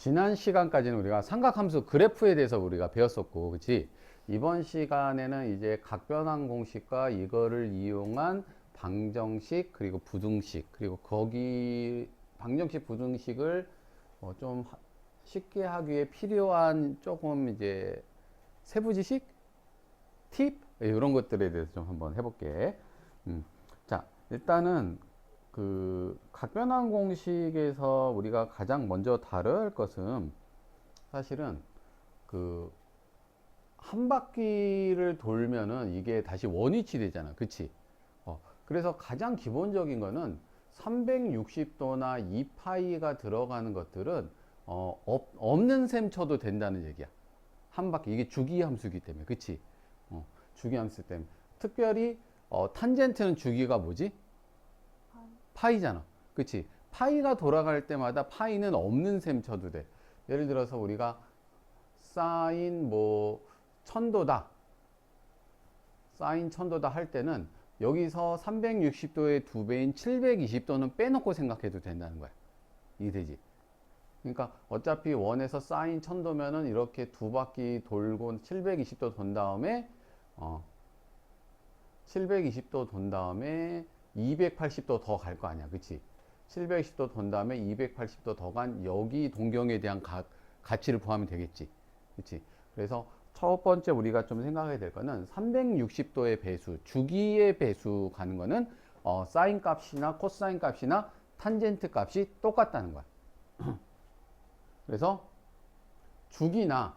지난 시간까지는 우리가 삼각함수 그래프에 대해서 우리가 배웠었고, 그치? 이번 시간에는 이제 각변환 공식과 이거를 이용한 방정식, 그리고 부등식, 그리고 거기 방정식, 부등식을 좀 쉽게 하기 위해 필요한 조금 이제 세부 지식, 팁 이런 것들에 대해서 좀 한번 해볼게. 자, 일단은 그 각변환 공식에서 우리가 가장 먼저 다룰 것은 사실은 그 한 바퀴를 돌면은 이게 다시 원위치 되잖아. 그치? 그래서 가장 기본적인 거는 360도나 2파이가 들어가는 것들은 없는 셈 쳐도 된다는 얘기야. 한 바퀴. 이게 주기 함수이기 때문에. 그치? 주기 함수 때문에. 특별히 탄젠트는 주기가 뭐지? 파이잖아. 그치? 파이가 돌아갈 때마다 파이는 없는 셈 쳐도 돼. 예를 들어서 우리가 사인 뭐 천도다. 사인 천도다 할 때는 여기서 360도의 두 배인 720도는 빼놓고 생각해도 된다는 거야. 이해되지? 그러니까 어차피 원에서 사인 천도면은 이렇게 두 바퀴 돌고 720도 돈 다음에 720도 돈 다음에 280도 더 갈 거 아니야. 그치? 720도 돈 다음에 280도 더 간 여기 동경에 대한 가치를 포함이 되겠지. 그치? 그래서 첫 번째 우리가 좀 생각해야 될 거는 360도의 배수, 주기의 배수 가는 거는 사인 값이나 코사인 값이나 탄젠트 값이 똑같다는 거야. 그래서 주기나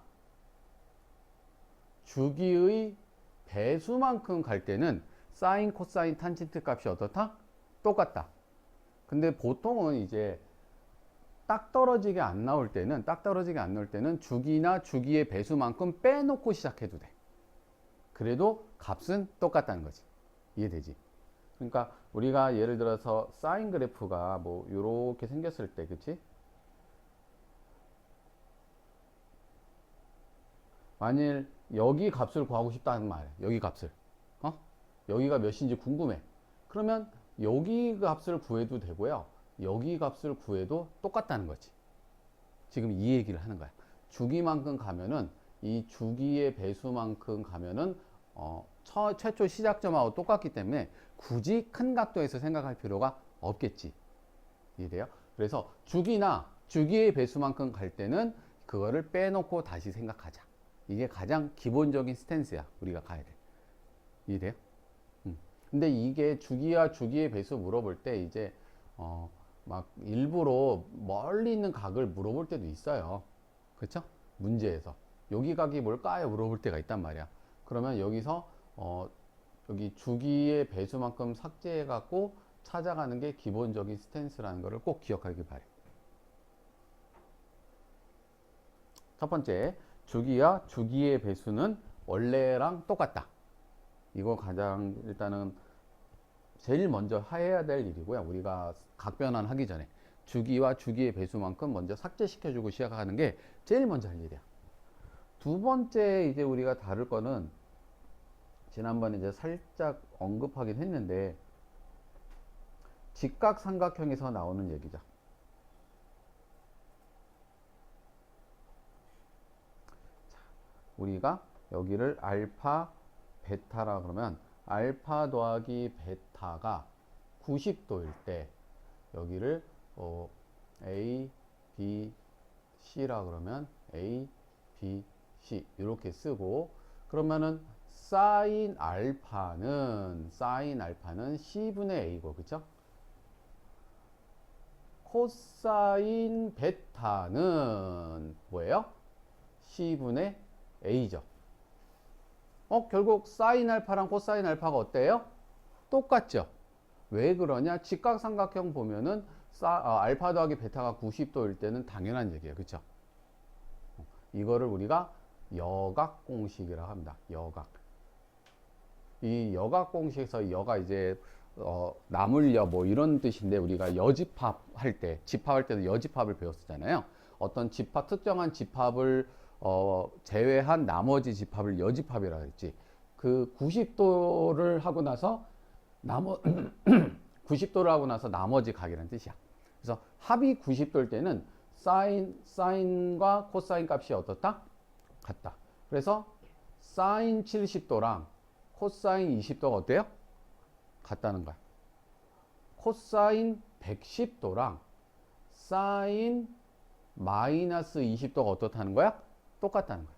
주기의 배수만큼 갈 때는 사인, 코사인, 탄젠트 값이 어떻다? 똑같다. 근데 보통은 이제 딱 떨어지게 안 나올 때는 주기나 주기의 배수만큼 빼놓고 시작해도 돼. 그래도 값은 똑같다는 거지. 이해되지? 그러니까 우리가 예를 들어서 사인 그래프가 뭐 이렇게 생겼을 때, 그치? 만일 여기 값을 구하고 싶다는 말이야. 여기 값을. 여기가 몇인지 궁금해. 그러면 여기 값을 구해도 되고요. 여기 값을 구해도 똑같다는 거지. 지금 이 얘기를 하는 거야. 주기만큼 가면은 이 주기의 배수만큼 가면은 최초 시작점하고 똑같기 때문에 굳이 큰 각도에서 생각할 필요가 없겠지. 이해돼요? 그래서 주기나 주기의 배수만큼 갈 때는 그거를 빼놓고 다시 생각하자. 이게 가장 기본적인 스탠스야. 우리가 가야 돼. 이해돼요? 근데 이게 주기와 주기의 배수 물어볼 때 이제 막 일부러 멀리 있는 각을 물어볼 때도 있어요. 그렇죠? 문제에서 여기 각이 뭘까요? 물어볼 때가 있단 말이야. 그러면 여기서 여기 주기의 배수만큼 삭제해 갖고 찾아가는 게 기본적인 스탠스라는 것을 꼭 기억하길 바래. 첫 번째, 주기와 주기의 배수는 원래랑 똑같다. 이거 가장 일단은 제일 먼저 해야 될 일이고요. 우리가 각변환 하기 전에 주기와 주기의 배수만큼 먼저 삭제시켜주고 시작하는 게 제일 먼저 할 일이야. 두 번째 이제 우리가 다룰 거는 지난번에 이제 살짝 언급하긴 했는데 직각삼각형에서 나오는 얘기죠. 자, 우리가 여기를 알파, 베타라 그러면 알파 더하기 베타가 90도일 때 여기를 A, B, C라 그러면 A, B, C 이렇게 쓰고 그러면은 사인 알파는 C분의 A고 그쵸? 코사인 베타는 뭐예요? C분의 A죠. 결국 사인 알파랑 코사인 알파가 어때요? 똑같죠? 왜 그러냐? 직각삼각형 보면은 알파 더하기 베타가 90도일 때는 당연한 얘기예요. 그쵸? 이거를 우리가 여각 공식이라고 합니다. 여각. 이 여각 공식에서 여가 이제 나물여 뭐 이런 뜻인데 우리가 여집합 할 때, 집합할 때도 여집합을 배웠었잖아요. 어떤 집합, 특정한 집합을 제외한 나머지 집합을 여집합이라고 했지. 그 90도를 하고 나서 90도를 하고 나서 나머지 각이라는 뜻이야. 그래서 합이 90도일 때는 사인과 코사인 값이 어떻다? 같다. 그래서 사인 70도랑 코사인 20도가 어때요? 같다는 거야. 코사인 110도랑 사인 마이너스 20도가 어떻다는 거야? 똑같다는 거야.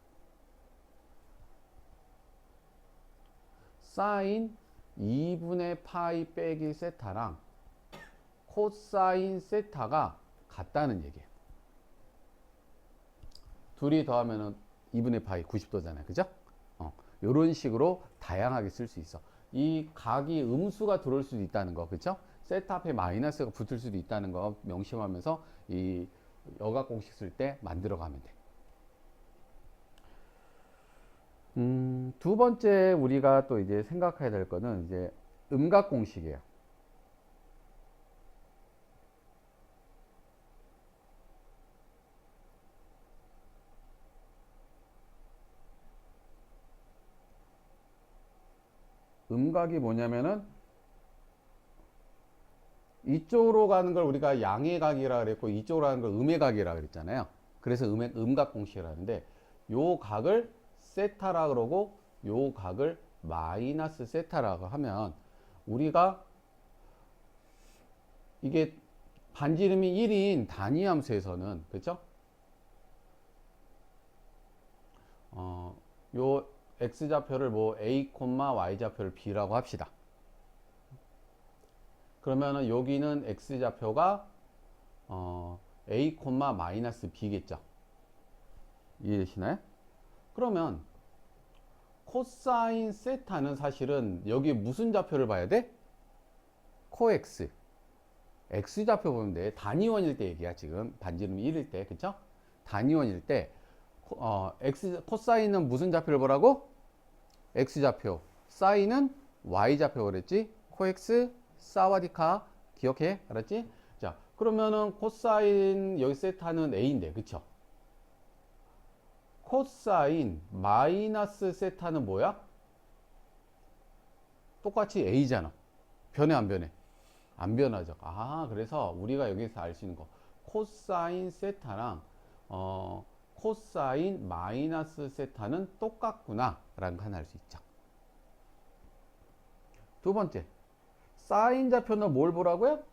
사인 2분의 파이 빼기 세타랑 코사인 세타가 같다는 얘기예요. 둘이 더하면 2분의 파이 90도잖아요. 그죠? 이런 식으로 다양하게 쓸 수 있어. 이 각이 음수가 들어올 수도 있다는 거. 그죠? 세타 앞에 마이너스가 붙을 수도 있다는 거 명심하면서 이 여각 공식 쓸 때 만들어 가면 돼. 두 번째 우리가 또 이제 생각해야 될 거는 이제 음각 공식이에요. 음각이 뭐냐면은 이쪽으로 가는 걸 우리가 양의 각이라 그랬고 이쪽으로 가는 걸 음의 각이라 그랬잖아요. 그래서 음각 공식이라 하는데 요 각을 세타라 그러고 요 각을 마이너스 세타라고 하면 우리가 이게 반지름이 1인 단위 함수에서는 그렇죠? 요 x좌표를 뭐 a, y좌표를 b라고 합시다. 그러면은 여기는 x좌표가 a, 마이너스 b겠죠. 이해되시나요? 그러면 코사인 세타는 사실은 여기 무슨 좌표를 봐야 돼? 코x. x좌표 보면 돼. 단위원일 때 얘기야, 지금. 반지름이 1일 때, 그쵸? 단위원일 때, 코사인은 무슨 좌표를 보라고? x좌표. 사인은 y좌표 그랬지? 코x, 사와디카. 기억해? 알았지? 자, 그러면은 코사인 여기 세타는 a인데, 그쵸? 코사인 마이너스 세타는 뭐야? 똑같이 a잖아. 변해 안 변해? 안 변하죠. 그래서 우리가 여기서 알 수 있는 거 코사인 세타랑 코사인 마이너스 세타는 똑같구나 라는 거 하나 알 수 있죠. 두 번째, 사인 좌표는 뭘 보라고요?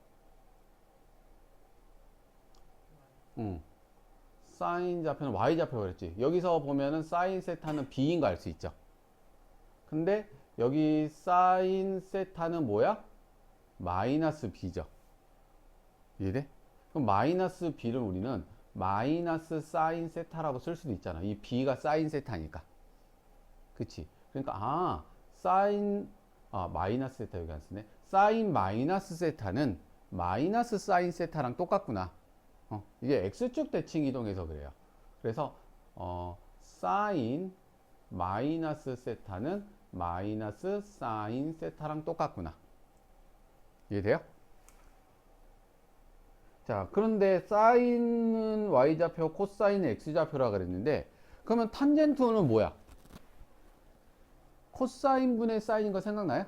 사인 좌표는 y좌표 그랬지. 여기서 보면은 사인 세타는 b인 거 알 수 있죠. 근데 여기 사인 세타는 뭐야? 마이너스 b죠. 이해돼? 그럼 마이너스 b를 우리는 마이너스 사인 세타라고 쓸 수도 있잖아. 이 b가 사인 세타니까. 그치? 그러니까 마이너스 세타 여기 안 쓰네. 사인 마이너스 세타는 마이너스 사인 세타랑 똑같구나. 이게 x축 대칭 이동해서 그래요. 그래서 사인 마이너스 세타는 마이너스 사인 세타랑 똑같구나. 이해돼요? 자, 그런데 사인은 y좌표, 코사인은 x좌표라 그랬는데 그러면 탄젠트는 뭐야? 코사인분의 사인인 거 생각나요?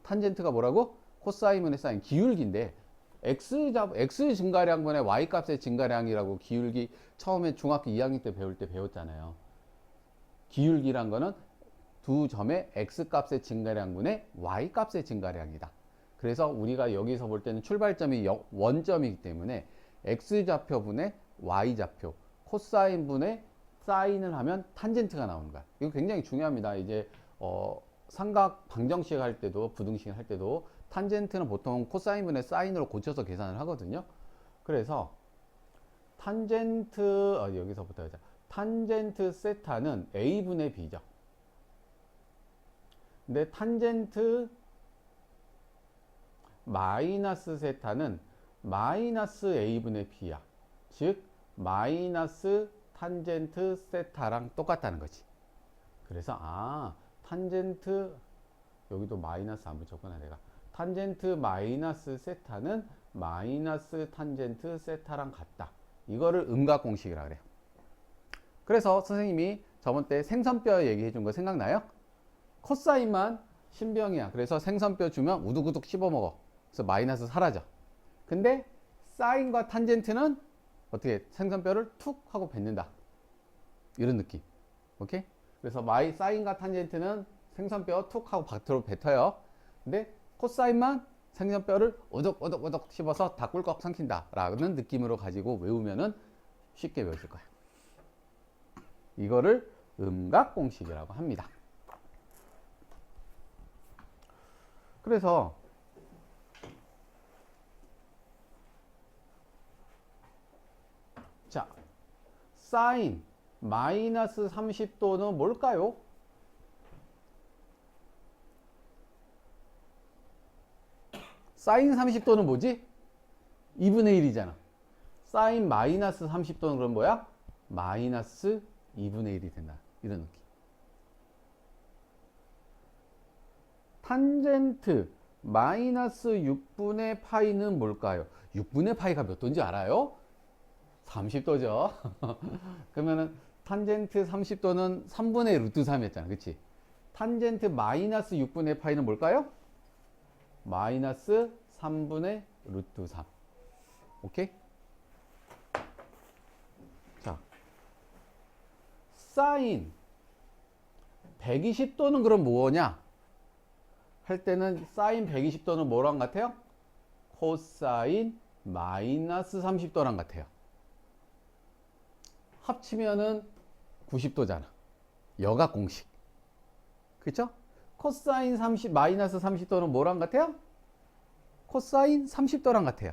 탄젠트가 뭐라고? 코사인분의 사인, 기울기인데 x 증가량분의 y 값의 증가량이라고 기울기 처음에 중학교 2학년 때 배울 때 배웠잖아요. 기울기란 거는 두 점의 x 값의 증가량분의 y 값의 증가량이다. 그래서 우리가 여기서 볼 때는 출발점이 원점이기 때문에 x좌표분의 y좌표, 코사인분의 사인을 하면 탄젠트가 나오는 거야. 이거 굉장히 중요합니다. 이제 삼각 방정식 할 때도 부등식 할 때도 탄젠트는 보통 코사인분의 사인으로 고쳐서 계산을 하거든요. 그래서 탄젠트 여기서부터 하자. 탄젠트 세타는 a분의 b죠. 근데 탄젠트 마이너스 세타는 마이너스 a분의 b야. 즉 마이너스 탄젠트 세타랑 똑같다는 거지. 그래서 탄젠트 여기도 마이너스 안 붙였구나 내가. 탄젠트 마이너스 세타는 마이너스 탄젠트 세타랑 같다. 이거를 음각 공식이라 그래요. 그래서 선생님이 저번 때 생선뼈 얘기해 준 거 생각나요? 코사인만 신병이야. 그래서 생선뼈 주면 우두구둑 씹어 먹어. 그래서 마이너스 사라져. 근데 사인과 탄젠트는 어떻게 생선뼈를 툭 하고 뱉는다. 이런 느낌. 오케이? 그래서 사인과 탄젠트는 생선뼈 툭 하고 밖으로 뱉어요. 근데 코사인만 생선뼈를 오독오독오독 씹어서 다 꿀꺽 삼킨다 라는 느낌으로 가지고 외우면은 쉽게 외워질 거야. 이거를 음각공식이라고 합니다. 그래서 자, 사인 마이너스 30도는 뭘까요? 사인 30도는 뭐지? 2분의 1이잖아. 사인 마이너스 30도는 그럼 뭐야? 마이너스 2분의 1이 된다. 이런 느낌. 탄젠트 마이너스 6분의 파이는 뭘까요? 6분의 파이가 몇 도인지 알아요? 30도죠. 그러면은 탄젠트 30도는 3분의 루트 3이었잖아. 그치? 탄젠트 마이너스 6분의 파이는 뭘까요? 마이너스 3분의 루트 3. 오케이? 자, 사인 120도는 그럼 뭐냐? 할 때는 사인 120도는 뭐랑 같아요? 코사인 마이너스 30도랑 같아요. 합치면은 90도잖아. 여각 공식. 그쵸? 코사인 30 마이너스 30도는 뭐랑 같아요? 코사인 30도랑 같아요.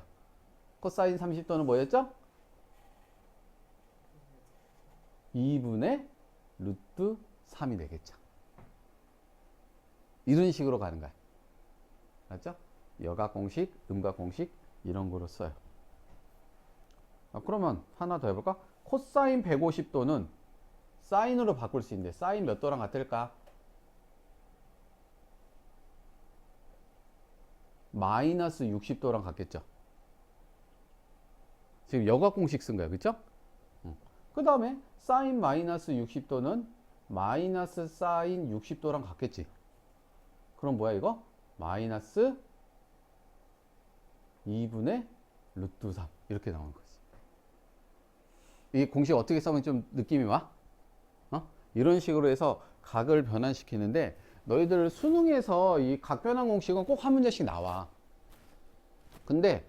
코사인 30도는 뭐였죠? 2분의 루트 3이 되겠죠. 이런 식으로 가는 거야. 맞죠? 여각 공식, 음각 공식 이런 거로 써요. 그러면 하나 더 해볼까? 코사인 150도는 사인으로 바꿀 수 있는데 사인 몇 도랑 같을까? 마이너스 60도랑 같겠죠. 지금 여각 공식 쓴 거야. 그쵸? 그 다음에 사인 마이너스 60도는 마이너스 사인 60도랑 같겠지. 그럼 뭐야 이거? 마이너스 2분의 루트 3 이렇게 나오는 거지. 이 공식 어떻게 써면 좀 느낌이 와? 이런 식으로 해서 각을 변환시키는데 너희들 수능에서 이 각 변환 공식은 꼭 한 문제씩 나와. 근데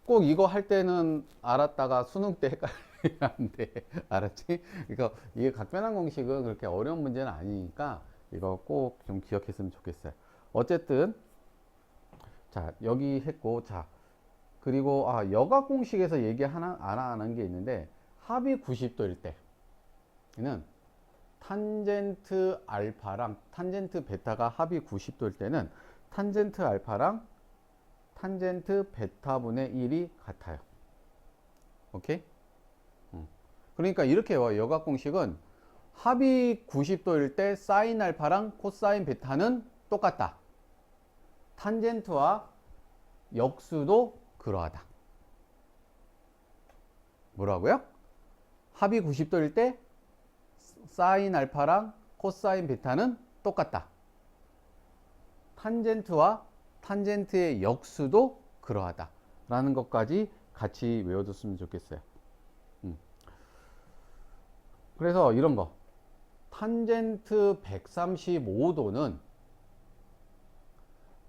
꼭 이거 할 때는 알았다가 수능 때 헷갈리면 안 돼. 알았지? 그러니까 이게 각 변환 공식은 그렇게 어려운 문제는 아니니까 이거 꼭 좀 기억했으면 좋겠어요. 어쨌든 자 여기 했고, 자 그리고 여각 공식에서 얘기 하나 안 하는 게 있는데 합이 90도일 때는 탄젠트 알파랑 탄젠트 베타가 합이 90도일 때는 탄젠트 알파랑 탄젠트 베타분의 1이 같아요. 오케이? 그러니까 이렇게 해요. 여각 공식은 합이 90도일 때 사인 알파랑 코사인 베타는 똑같다. 탄젠트와 역수도 그러하다. 뭐라고요? 합이 90도일 때 사인 알파랑 코사인 베타는 똑같다. 탄젠트와 탄젠트의 역수도 그러하다. 라는 것까지 같이 외워뒀으면 좋겠어요. 그래서 이런 거. 탄젠트 135도는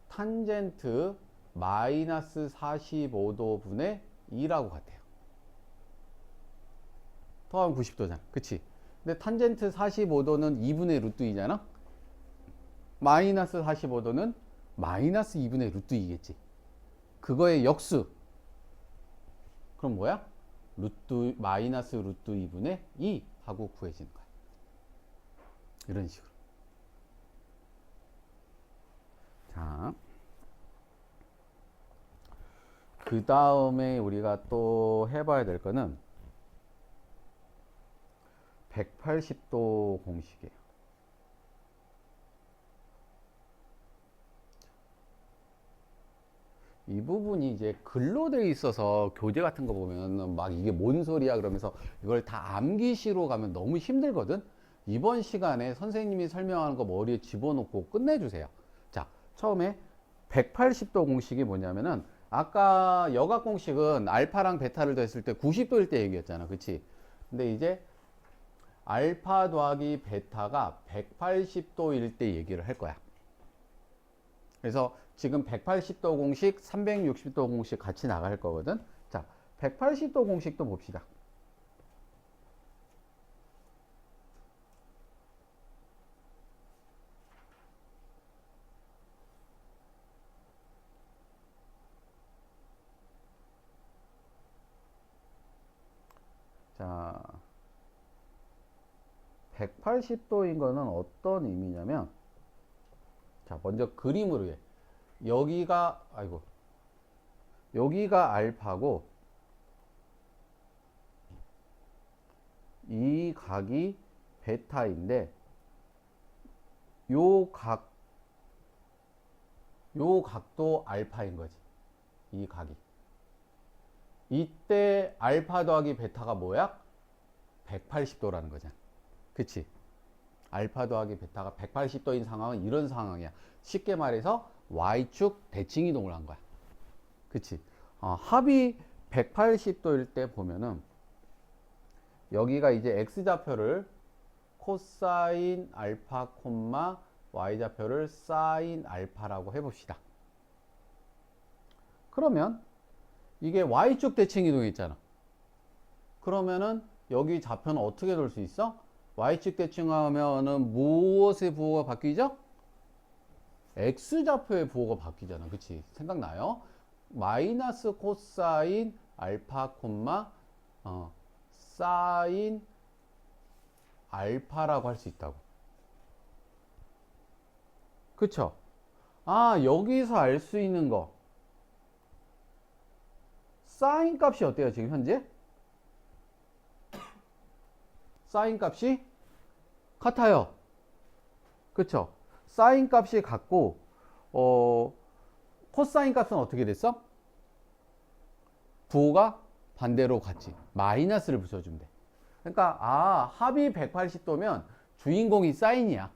탄젠트 마이너스 45도 분의 2라고 같아요. 더하면 90도잖아. 그치? 근데 탄젠트 45도는 2분의 루트 2잖아? 마이너스 45도는 마이너스 2분의 루트 2겠지. 그거의 역수. 그럼 뭐야? 마이너스 루트 2분의 2 하고 구해지는 거야. 이런 식으로. 자. 그 다음에 우리가 또 해봐야 될 거는 180도 공식이에요. 이 부분이 이제 글로 되어 있어서 교재 같은 거 보면 막 이게 뭔 소리야 그러면서 이걸 다 암기시로 가면 너무 힘들거든. 이번 시간에 선생님이 설명하는 거 머리에 집어넣고 끝내주세요. 자, 처음에 180도 공식이 뭐냐면은 아까 여각 공식은 알파랑 베타를 더했을 때 90도일 때 얘기했잖아. 그치? 근데 이제 알파 더하기 베타가 180도일 때 얘기를 할 거야. 그래서 지금 180도 공식, 360도 공식 같이 나갈 거거든. 자, 180도 공식도 봅시다. 자, 180도인 거는 어떤 의미냐면, 자, 먼저 그림으로 해. 여기가 알파고, 이 각이 베타인데, 요 각도 알파인 거지. 이 각이. 이때 알파 더하기 베타가 뭐야? 180도라는 거잖아. 그치? 알파 더하기 베타가 180도인 상황은 이런 상황이야. 쉽게 말해서 Y축 대칭 이동을 한 거야. 그치? 합이 180도일 때 보면은 여기가 이제 X좌표를 코사인 알파 콤마 Y좌표를 사인 알파라고 해봅시다. 그러면 이게 Y축 대칭 이동이 있잖아. 그러면은 여기 좌표는 어떻게 돌 수 있어? Y축 대칭하면은 무엇의 부호가 바뀌죠? X좌표의 부호가 바뀌잖아. 그치? 생각나요? 마이너스 코사인 알파 콤마 사인 알파라고 할 수 있다고. 그쵸? 여기서 알 수 있는 거. 사인 값이 어때요, 지금 현재? 사인 값이 같아요. 그쵸? 사인 값이 같고, 코사인 값은 어떻게 됐어? 부호가 반대로 같지. 마이너스를 붙여주면 돼. 그러니까, 합이 180도면 주인공이 사인이야.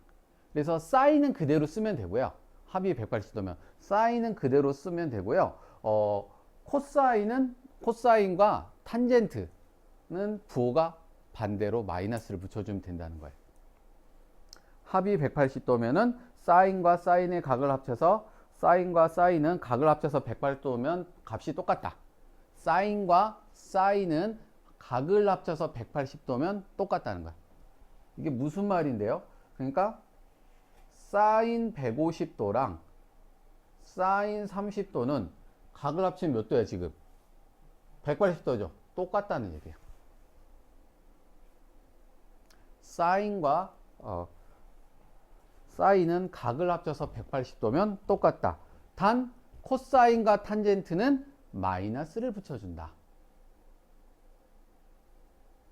그래서 사인은 그대로 쓰면 되고요. 합이 180도면 사인은 그대로 쓰면 되고요. 코사인과 탄젠트는 부호가 반대로 마이너스를 붙여주면 된다는 거예요. 합이 180도면은 사인과 사인의 각을 합쳐서 사인과 사인은 각을 합쳐서 180도면 값이 똑같다. 사인과 사인은 각을 합쳐서 180도면 똑같다는 거야. 이게 무슨 말인데요? 그러니까 사인 150도랑 사인 30도는 각을 합치면 몇 도야 지금? 180도죠. 똑같다는 얘기예요. 사인과 사인은 각을 합쳐서 180도면 똑같다. 단 코사인과 탄젠트는 마이너스를 붙여준다.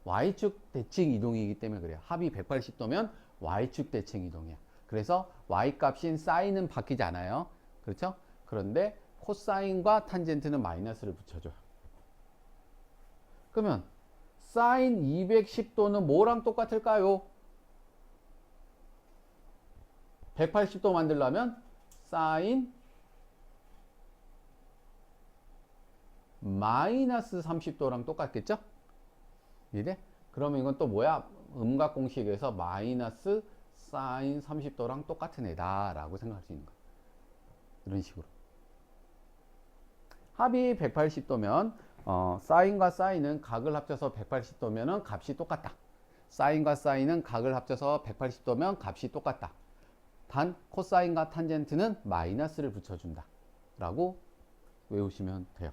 Y축 대칭 이동이기 때문에 그래요. 합이 180도면 Y축 대칭 이동이야. 그래서 Y값인 사인은 바뀌지 않아요. 그렇죠? 그런데 코사인과 탄젠트는 마이너스를 붙여줘요. 그러면 사인 210도는 뭐랑 똑같을까요? 180도 만들려면 사인 마이너스 30도랑 똑같겠죠? 이래? 그러면 이건 또 뭐야? 음각 공식에서 마이너스 사인 30도랑 똑같은 애다 라고 생각할 수 있는 거야. 이런 식으로. 합이 180도면 사인과 사인은 각을 합쳐서 180도면 값이 똑같다. 사인과 사인은 각을 합쳐서 180도면 값이 똑같다. 단 코사인과 탄젠트는 마이너스를 붙여준다 라고 외우시면 돼요.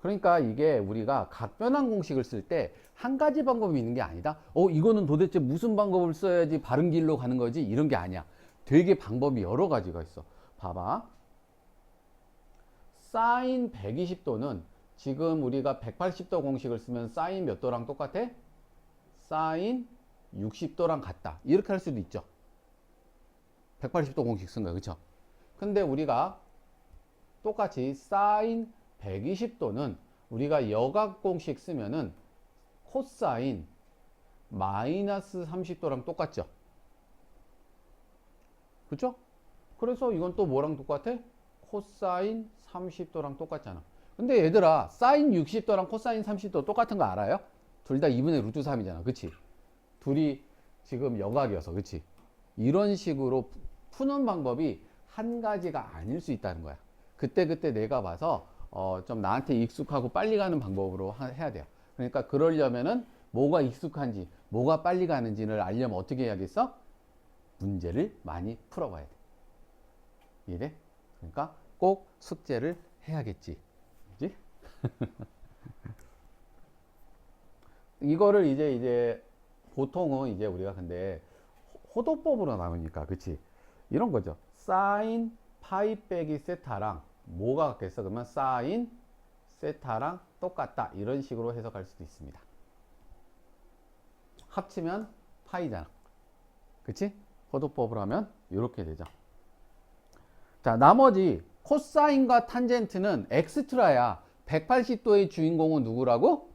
그러니까 이게 우리가 각변환 공식을 쓸 때 한 가지 방법이 있는 게 아니다. 이거는 도대체 무슨 방법을 써야지 바른 길로 가는 거지? 이런 게 아니야. 되게 방법이 여러 가지가 있어. 봐봐. 사인 120도는 지금 우리가 180도 공식을 쓰면 사인 몇 도랑 똑같아? 사인 60도랑 같다. 이렇게 할 수도 있죠. 180도 공식 쓴 거야. 그쵸? 근데 우리가 똑같이 사인 120도는 우리가 여각 공식 쓰면은 코사인 마이너스 30도랑 똑같죠. 그쵸? 그래서 이건 또 뭐랑 똑같아? 코사인 30도랑 똑같잖아. 근데 얘들아, 사인 60도랑 코사인 30도 똑같은 거 알아요? 둘 다 2분의 루트 3이잖아. 그치? 둘이 지금 역학이어서. 그치? 이런 식으로 푸는 방법이 한 가지가 아닐 수 있다는 거야. 그때그때 내가 봐서 좀 나한테 익숙하고 빨리 가는 방법으로 해야 돼요. 그러니까 그러려면은 뭐가 익숙한지 뭐가 빨리 가는지를 알려면 어떻게 해야겠어? 문제를 많이 풀어봐야 돼. 이해돼? 그러니까 꼭 숙제를 해야겠지. 그지? 이거를 이제 보통은 이제 우리가 근데 호도법으로 나오니까, 그치? 이런 거죠. 사인 파이 빼기 세타랑 뭐가 같겠어? 그러면 사인 세타랑 똑같다. 이런 식으로 해석할 수도 있습니다. 합치면 파이잖아. 그치? 호도법으로 하면 이렇게 되죠. 자, 나머지 코사인과 탄젠트는 엑스트라야. 180도의 주인공은 누구라고?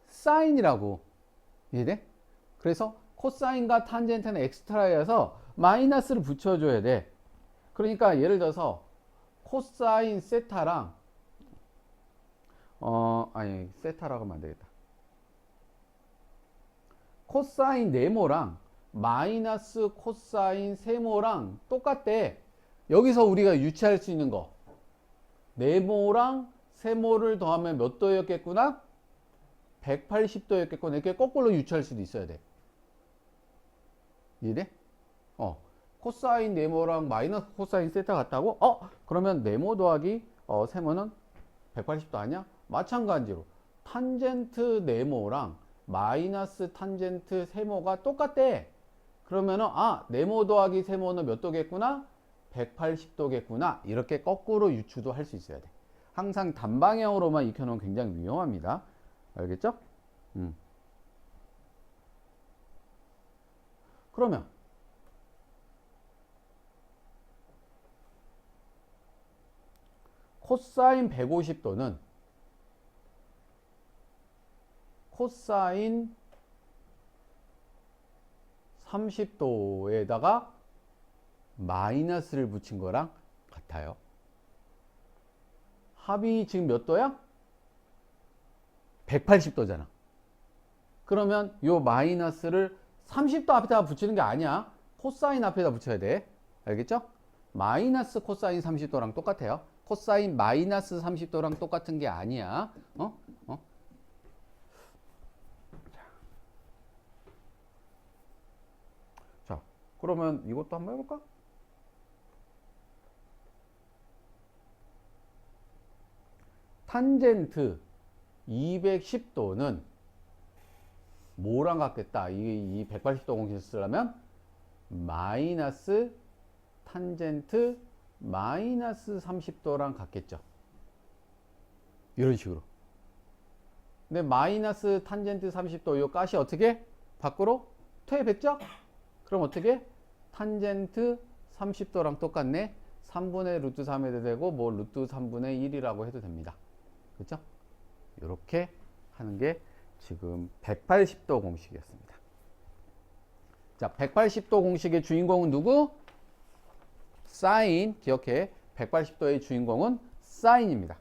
사인이라고. 이해돼? 그래서 코사인과 탄젠트는 엑스트라여서 마이너스를 붙여줘야 돼. 그러니까 예를 들어서 코사인 세타랑 아니 세타라고 하면 안 되겠다. 코사인 네모랑 마이너스 코사인 세모랑 똑같대. 여기서 우리가 유추할 수 있는 거, 네모랑 세모를 더하면 몇 도였겠구나? 180도였겠구나. 이렇게 거꾸로 유추할 수도 있어야 돼. 이해돼? 코사인 네모랑 마이너스 코사인 세타 같다고? 그러면 네모 더하기 세모는 180도 아니야? 마찬가지로 탄젠트 네모랑 마이너스 탄젠트 세모가 똑같대. 그러면은 네모 더하기 세모는 몇 도겠구나? 180도겠구나. 이렇게 거꾸로 유추도 할 수 있어야 돼. 항상 단방향으로만 익혀놓으면 굉장히 위험합니다. 알겠죠? 그러면 코사인 150도는 코사인 30도에다가 마이너스를 붙인 거랑 같아요. 합이 지금 몇 도야? 180도잖아. 그러면 요 마이너스를 30도 앞에다 붙이는 게 아니야. 코사인 앞에다 붙여야 돼. 알겠죠? 마이너스 코사인 30도랑 똑같아요. 코사인 마이너스 30도랑 똑같은 게 아니야. 자, 그러면 이것도 한번 해볼까? 탄젠트 210도는 뭐랑 같겠다? 이 180도 공식을 쓰려면 마이너스 탄젠트 마이너스 30도랑 같겠죠. 이런 식으로. 근데 마이너스 탄젠트 30도 요 가시 어떻게? 밖으로 퇴배했죠? 그럼 어떻게? 탄젠트 30도랑 똑같네. 3분의 루트 3 해도 되고 뭐 루트 3분의 1이라고 해도 됩니다. 그렇죠? 이렇게 하는 게 지금 180도 공식이었습니다. 자, 180도 공식의 주인공은 누구? 사인. 기억해. 180도의 주인공은 사인입니다.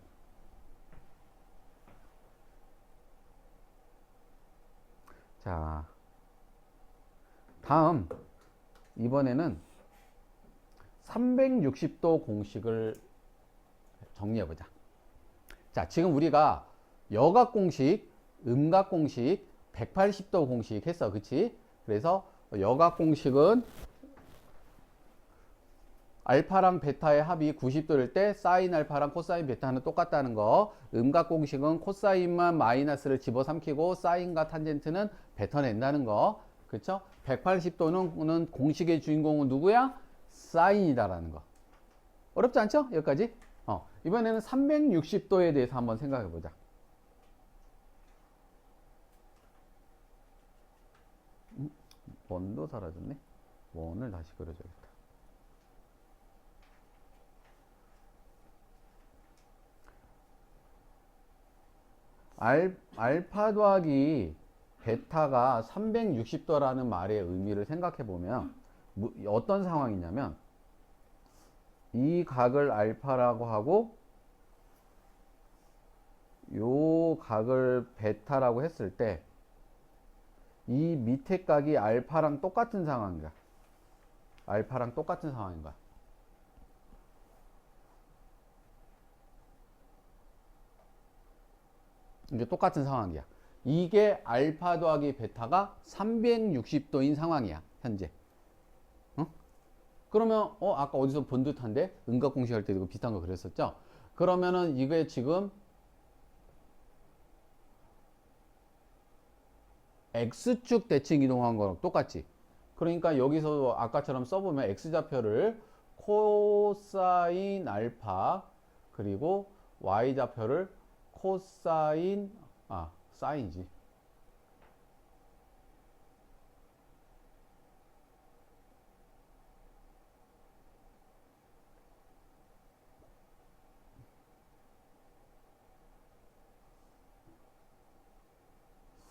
자, 다음 이번에는 360도 공식을 정리해보자. 자, 지금 우리가 여각 공식, 음각 공식, 180도 공식 했어. 그치? 그래서 여각 공식은 알파랑 베타의 합이 90도일 때 사인 알파랑 코사인 베타는 똑같다는 거. 음각 공식은 코사인만 마이너스를 집어삼키고 사인과 탄젠트는 뱉어낸다는 거. 그쵸? 180도는 공식의 주인공은 누구야? 사인이다라는 거. 어렵지 않죠? 여기까지? 이번에는 360도에 대해서 한번 생각해 보자. 원도 사라졌네. 원을 다시 그려줘야겠다. 알파 더하기 베타가 360도라는 말의 의미를 생각해 보면 어떤 상황이냐면 이 각을 알파라고 하고 요 각을 베타라고 했을 때 이 밑에 각이 알파랑 똑같은 상황인가? 알파랑 똑같은 상황인가? 이게 똑같은 상황이야. 이게 알파 더하기 베타가 360도인 상황이야, 현재. 어? 그러면 아까 어디서 본 듯한데? 음각공식 할 때도 비슷한 거 그랬었죠? 그러면은 이게 지금 X축 대칭 이동한 거랑 똑같지. 그러니까 여기서 아까처럼 써보면 X좌표를 코사인 알파 그리고 Y좌표를 코사인 사인이지.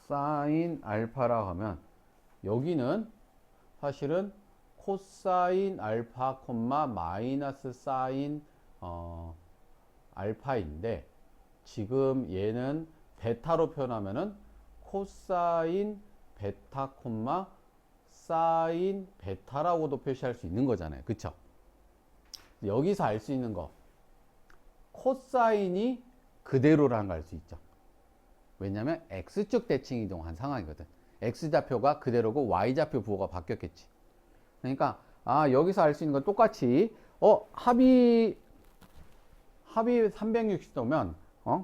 사인 알파라고 하면 여기는 사실은 코사인 알파 콤마 마이너스 사인 알파인데 지금 얘는 베타로 표현하면은 코사인 베타 콤마 사인 베타라고도 표시할 수 있는 거잖아요. 그쵸? 여기서 알 수 있는 거 코사인이 그대로라는 걸 알 수 있죠. 왜냐면 X축 대칭 이동한 상황이거든. X좌표가 그대로고 Y좌표 부호가 바뀌었겠지. 그러니까 여기서 알 수 있는 건 똑같이 합이 360도면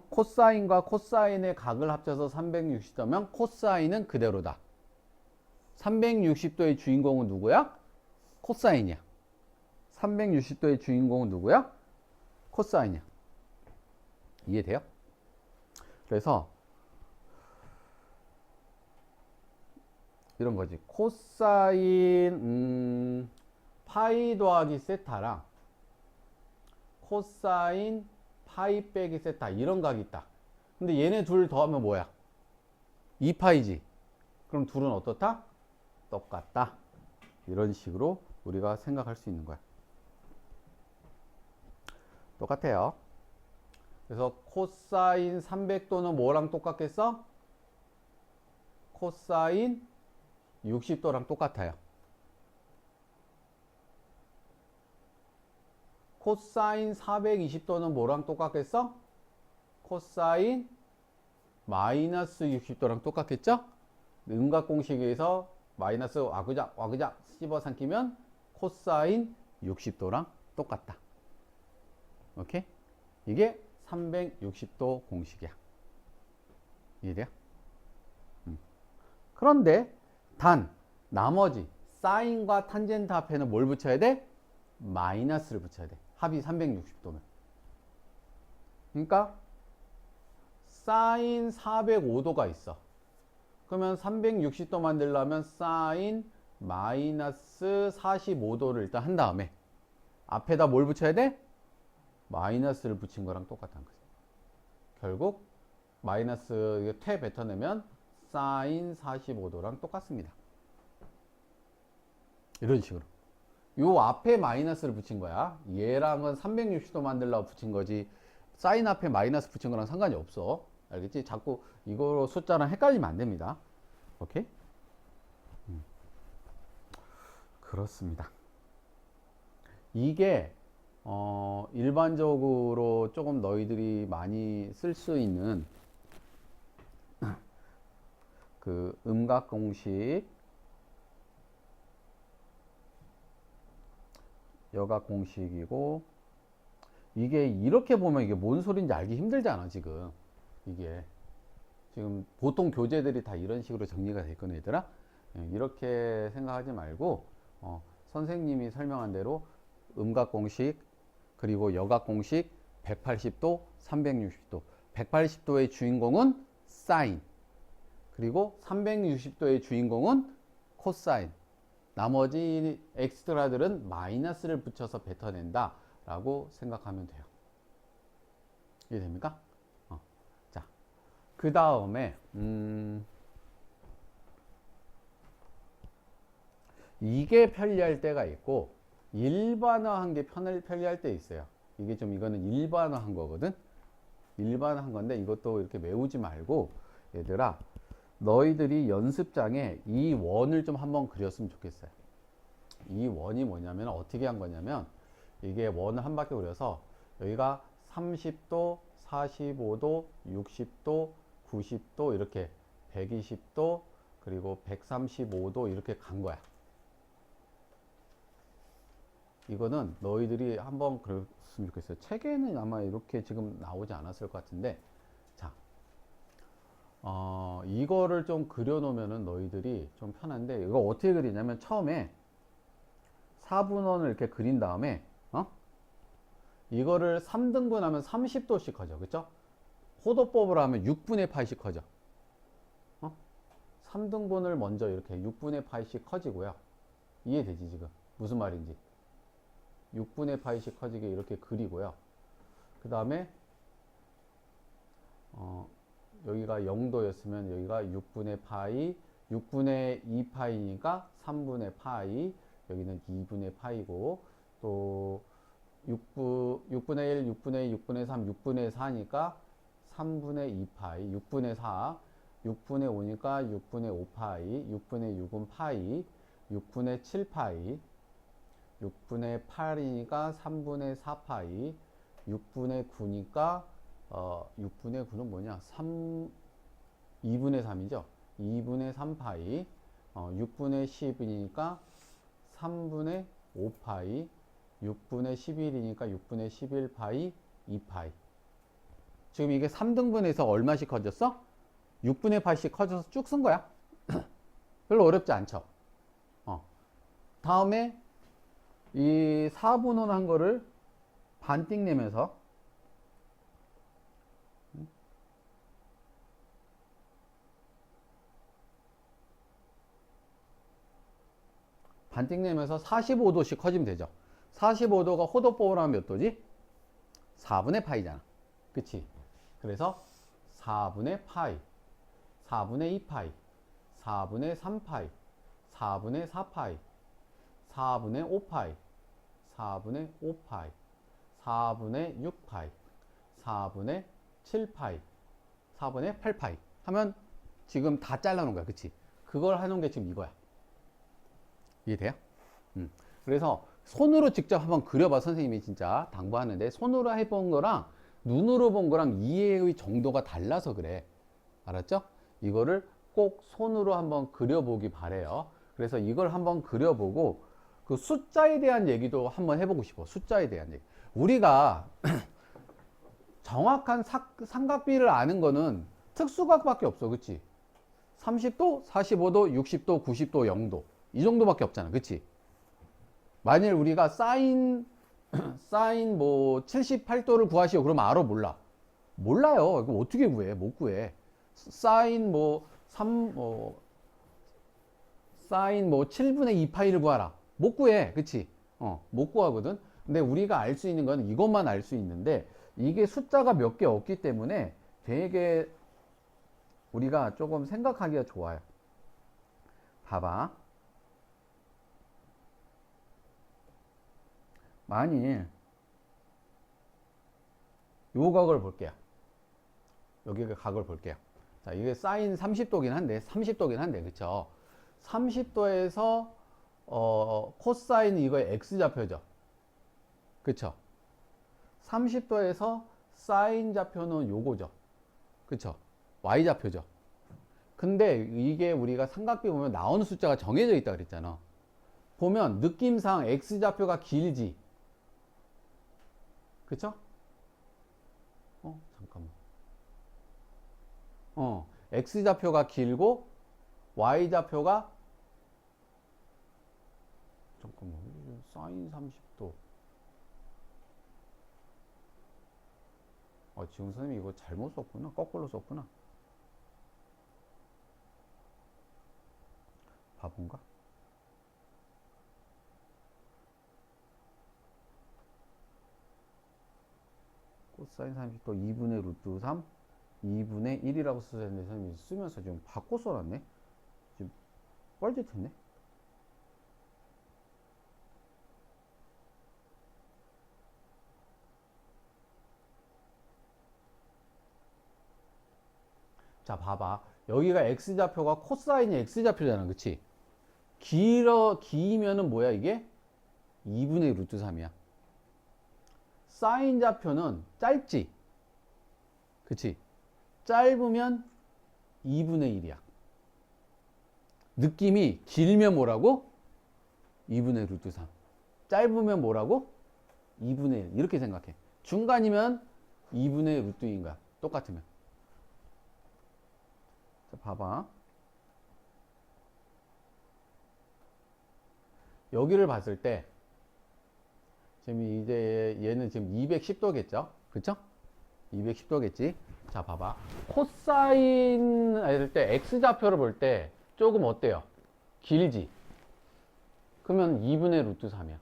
코사인과 코사인의 각을 합쳐서 360도면 코사인은 그대로다. 360도의 주인공은 누구야? 코사인이야. 360도의 주인공은 누구야? 코사인이야. 이해돼요? 그래서 이런 거지. 코사인 파이 더하기 세타랑 코사인 파이 빼기 세타 이런 각이 있다. 근데 얘네 둘 더하면 뭐야? 2파이지. 그럼 둘은 어떻다? 똑같다. 이런 식으로 우리가 생각할 수 있는 거야. 똑같아요. 그래서 코사인 300도는 뭐랑 똑같겠어? 코사인 60도랑 똑같아요. 코사인 420도는 뭐랑 똑같겠어? 코사인 마이너스 60도랑 똑같겠죠? 음각공식에서 마이너스 와그작 씹어삼키면 코사인 60도랑 똑같다. 오케이? 이게 360도 공식이야. 이해돼요? 그런데 단 나머지 사인과 탄젠트 앞에는 뭘 붙여야 돼? 마이너스를 붙여야 돼. 합이 360도면. 그러니까 사인 405도가 있어. 그러면 360도 만들려면 사인 마이너스 45도를 일단 한 다음에 앞에다 뭘 붙여야 돼? 마이너스를 붙인 거랑 똑같다는 거지. 결국 마이너스 퇴 뱉어내면 사인 45도랑 똑같습니다. 이런 식으로. 요 앞에 마이너스를 붙인 거야. 얘랑은 360도 만들려고 붙인 거지. 사인 앞에 마이너스 붙인 거랑 상관이 없어. 알겠지? 자꾸 이거 숫자랑 헷갈리면 안 됩니다. 오케이? 그렇습니다. 이게 일반적으로 조금 너희들이 많이 쓸 수 있는 그 음각 공식, 여각 공식이고, 이게 이렇게 보면 이게 뭔 소리인지 알기 힘들잖아, 지금. 이게 지금 보통 교재들이 다 이런 식으로 정리가 돼 있거든, 얘들아. 이렇게 생각하지 말고 선생님이 설명한 대로 음각 공식 그리고 여각 공식 180도 360도 180도의 주인공은 사인 그리고 360도의 주인공은 코사인, 나머지 엑스트라들은 마이너스를 붙여서 뱉어낸다 라고 생각하면 돼요. 이해됩니까? 자, 그 다음에 이게 편리할 때가 있고 일반화한 게 편리할 때 있어요. 이게 좀 이거는 일반화한 거거든. 일반화한 건데 이것도 이렇게 외우지 말고 얘들아 너희들이 연습장에 이 원을 좀 한번 그렸으면 좋겠어요. 이 원이 뭐냐면 어떻게 한 거냐면 이게 원을 한 바퀴 그려서 여기가 30도, 45도, 60도, 90도 이렇게 120도 그리고 135도 이렇게 간 거야. 이거는 너희들이 한번 그랬으면 좋겠어요. 책에는 아마 이렇게 지금 나오지 않았을 것 같은데 자, 이거를 좀 그려놓으면은 너희들이 좀 편한데 이거 어떻게 그리냐면 처음에 4분원을 이렇게 그린 다음에 이거를 3등분 하면 30도씩 커져. 그쵸? 호도법으로 하면 6분의 파이씩 커져. 3등분을 먼저 이렇게 6분의 파이씩 커지고요. 이해되지 지금? 무슨 말인지. 6분의 파이씩 커지게 이렇게 그리고요. 그 다음에 여기가 0도였으면 여기가 6분의 파이, 6분의 2파이니까 3분의 파이, 여기는 2분의 파이고 또 6분의 1, 6분의 2, 6분의 3, 6분의 4니까 3분의 2파이, 6분의 4, 6분의 5니까 6분의 5파이, 6분의 6은 파이, 6분의 7파이, 6분의 8이니까 3분의 4파이, 6분의 9니까 6분의 9는 뭐냐? 2분의 3이죠. 2분의 3파이, 6분의 10이니까 3분의 5파이, 6분의 11이니까 6분의 11파이, 2파이. 지금 이게 3등분해서 얼마씩 커졌어? 6분의 8씩 커져서 쭉 쓴 거야. 별로 어렵지 않죠? 다음에 이 4분원 한 거를 반띵 내면서 반띵 내면서 45도씩 커지면 되죠. 45도가 호도법으로 하면 몇 도지? 4분의 파이잖아. 그치? 그래서 4분의 파이, 4분의 2파이, 4분의 3파이, 4분의 4파이, 4분의 5파이, 4분의 5파이, 4분의 6파이, 4분의 7파이, 4분의 8파이 하면 지금 다 잘라놓은 거야. 그치? 그걸 해놓은 게 지금 이거야. 이해돼요? 그래서 손으로 직접 한번 그려봐. 선생님이 진짜 당부하는데 손으로 해본 거랑 눈으로 본 거랑 이해의 정도가 달라서 그래. 알았죠? 이거를 꼭 손으로 한번 그려보기 바래요. 그래서 이걸 한번 그려보고 그 숫자에 대한 얘기도 한번 해보고 싶어. 숫자에 대한 얘기. 우리가 정확한 삼각비를 아는 거는 특수각밖에 없어. 그치? 30도, 45도, 60도, 90도, 0도 이 정도밖에 없잖아. 그치? 만일 우리가 사인 뭐 78도를 구하시오. 그러면 알아? 몰라? 몰라요. 이거 어떻게 구해? 못 구해. 사인 뭐 7분의 2파이를 구하라. 못 구해. 그치? 못 구하거든. 근데 우리가 알 수 있는 건 이것만 알 수 있는데 이게 숫자가 몇 개 없기 때문에 되게 우리가 조금 생각하기가 좋아요. 봐봐. 만일 요 각을 볼게요. 여기 각을 볼게요. 자, 이게 사인 30도긴 한데, 그쵸? 30도에서, 코사인 이거의 X좌표죠. 그쵸? 30도에서 사인 좌표는 요거죠. 그쵸? Y좌표죠. 근데 이게 우리가 삼각비 보면 나오는 숫자가 정해져 있다 그랬잖아. 보면 느낌상 X좌표가 길지. 그쵸? 잠깐만. X좌표가 길고 Y좌표가 잠깐만. 사인 30도. 지금 선생님이 이거 잘못 썼구나. 거꾸로 썼구나. 바본가? 코사인 30도 2분의 루트 3 2분의 1이라고 써야 되는데 선생님이 쓰면서 지금 바꿔 써놨네. 지금 뻘짓했네. 자, 봐봐. 여기가 x좌표가 코사인이 x좌표잖아. 그치? 기면은 뭐야, 이게? 2분의 루트 3이야. 사인 좌표는 짧지? 그치? 짧으면 2분의 1이야. 느낌이 길면 뭐라고? 2분의 루트 3. 짧으면 뭐라고? 2분의 1. 이렇게 생각해. 중간이면 2분의 루트 2인 거야. 똑같으면. 자, 봐봐. 여기를 봤을 때 지금 이제 얘는 지금 210도겠죠? 그쵸? 210도겠지? 자, 봐봐. 코사인 할 때 x좌표를 볼 때 조금 어때요? 길지? 그러면 2분의 루트 3이야.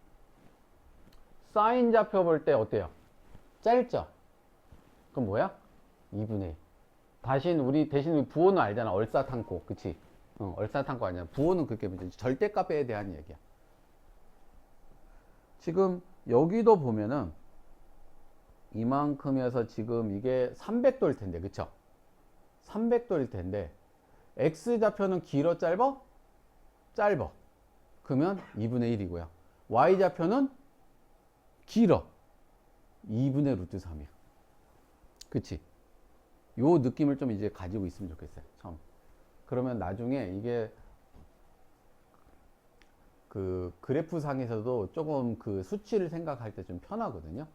사인 좌표 볼 때 어때요? 짧죠? 그럼 뭐야? 2분의 1. 대신 부호는 알잖아. 얼사탄고. 그치? 얼사탄고 아니야. 부호는 그렇게 보지. 절대값에 대한 얘기야. 지금 여기도 보면은 이만큼에서 지금 이게 300도일 텐데. 그쵸? 300도일 텐데 x좌표는 길어 짧어? 짧어. 그러면 2분의 1이고요. y좌표는 길어. 2분의 루트 3이야. 그치? 요 느낌을 좀 이제 가지고 있으면 좋겠어요. 처음. 그러면 나중에 이게 그 그래프 상에서도 조금 그 수치를 생각할 때 좀 편하거든요.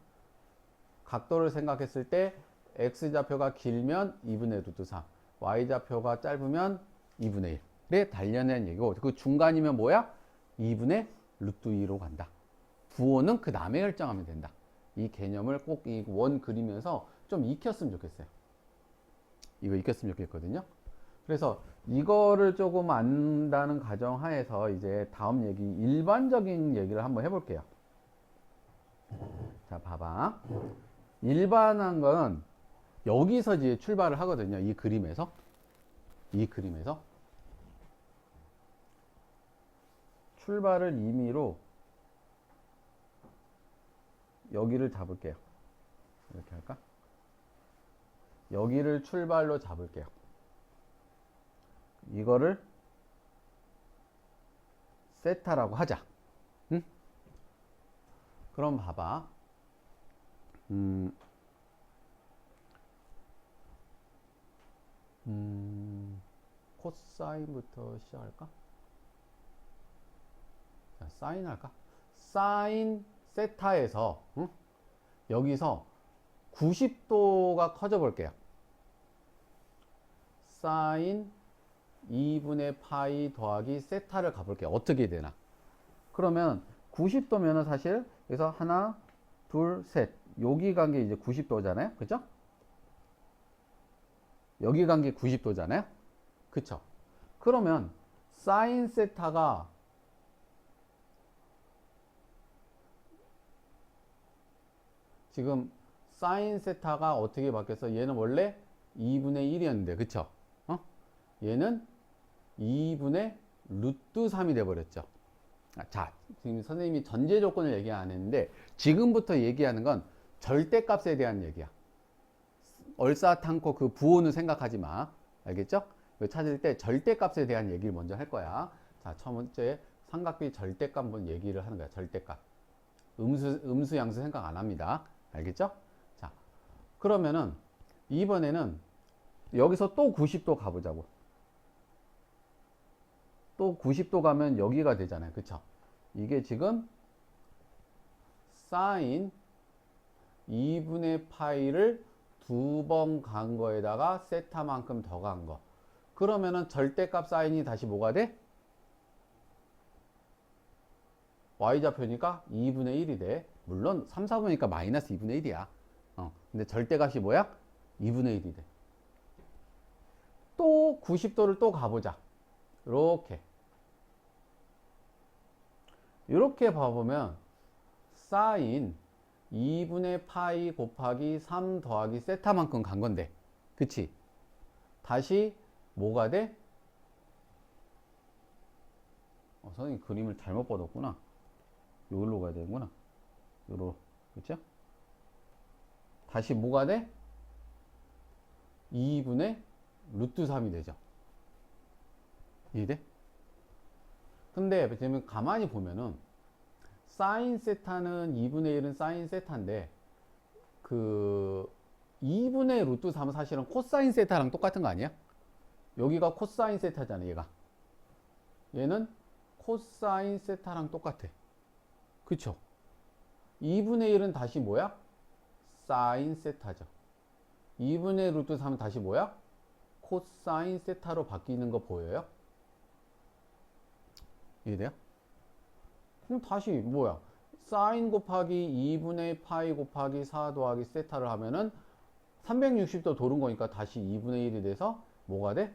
각도를 생각했을 때 x좌표가 길면 2분의 루트 3, y좌표가 짧으면 2분의 1에 달려낸 얘기고, 그 중간이면 뭐야? 2분의 루트 2로 간다. 부호는 그 다음에 결정하면 된다. 이 개념을 꼭 이 원 그리면서 좀 익혔으면 좋겠어요. 이거 익혔으면 좋겠거든요. 그래서 이거를 조금 안다는 가정하에서 이제 다음 얘기, 일반적인 얘기를 한번 해볼게요. 자, 봐봐. 일반한 건 여기서 이제 출발을 하거든요. 이 그림에서. 출발을 임의로 여기를 잡을게요. 이렇게 할까? 여기를 출발로 잡을게요. 이거를 세타라고 하자. 응? 그럼 봐봐. 코사인부터 시작할까? 자, 사인 할까? 사인 세타에서 여기서 90도가 커져 볼게요. 사인 2분의 파이 더하기 세타를 가볼게요. 어떻게 되나? 그러면 90도면은 사실 여기서 하나, 둘, 셋. 여기 간 게 이제 90도잖아요. 그죠? 여기 간 게 90도잖아요. 그쵸? 그러면 사인 세타가 지금 사인 세타가 어떻게 바뀌었어? 얘는 원래 2분의 1이었는데, 그쵸? 얘는 2분의 루트 3이 돼버렸죠. 자, 지금 선생님이 전제 조건을 얘기 안 했는데, 지금부터 얘기하는 건 절대값에 대한 얘기야. 얼사탄코 그 부호는 생각하지 마. 알겠죠? 이거 찾을 때 절대값에 대한 얘기를 먼저 할 거야. 자, 첫 번째 삼각비 절대값 한번 얘기를 하는 거야. 절대값. 음수, 양수 생각 안 합니다. 알겠죠? 자, 그러면은 이번에는 여기서 또 90도 가보자고. 또 90도 가면 여기가 되잖아요. 그쵸? 이게 지금 사인 2분의 파이를 두 번 간 거에다가 세타만큼 더 간 거. 그러면은 절대값 사인이 다시 뭐가 돼? y좌표니까 2분의 1이 돼. 물론 3, 4분이니까 마이너스 2분의 1이야. 근데 절대값이 뭐야? 2분의 1이 돼. 또 90도를 또 가보자. 이렇게 봐보면 사인 2분의 파이 곱하기 3 더하기 세타만큼 간 건데, 그치? 다시 뭐가 돼? 선생님 그림을 잘못 뻗었구나. 여기로 가야 되는구나. 요로, 그쵸? 다시 뭐가 돼? 2분의 루트 3이 되죠. 이해돼? 근데 지금 가만히 보면은 사인 세타는 2분의 1은 사인 세타인데 그 2분의 루트 3은 사실은 코사인 세타랑 똑같은 거 아니야? 여기가 코사인 세타잖아. 얘가 얘는 코사인 세타랑 똑같아. 그쵸? 2분의 1은 다시 뭐야? 사인 세타죠. 2분의 루트 3은 다시 뭐야? 코사인 세타로 바뀌는 거 보여요? 이해돼요? 그럼 다시 뭐야? 사인 곱하기 2분의 파이 곱하기 4 더하기 세타를 하면은 360도 도는 거니까 다시 2분의 1이 돼서 뭐가 돼?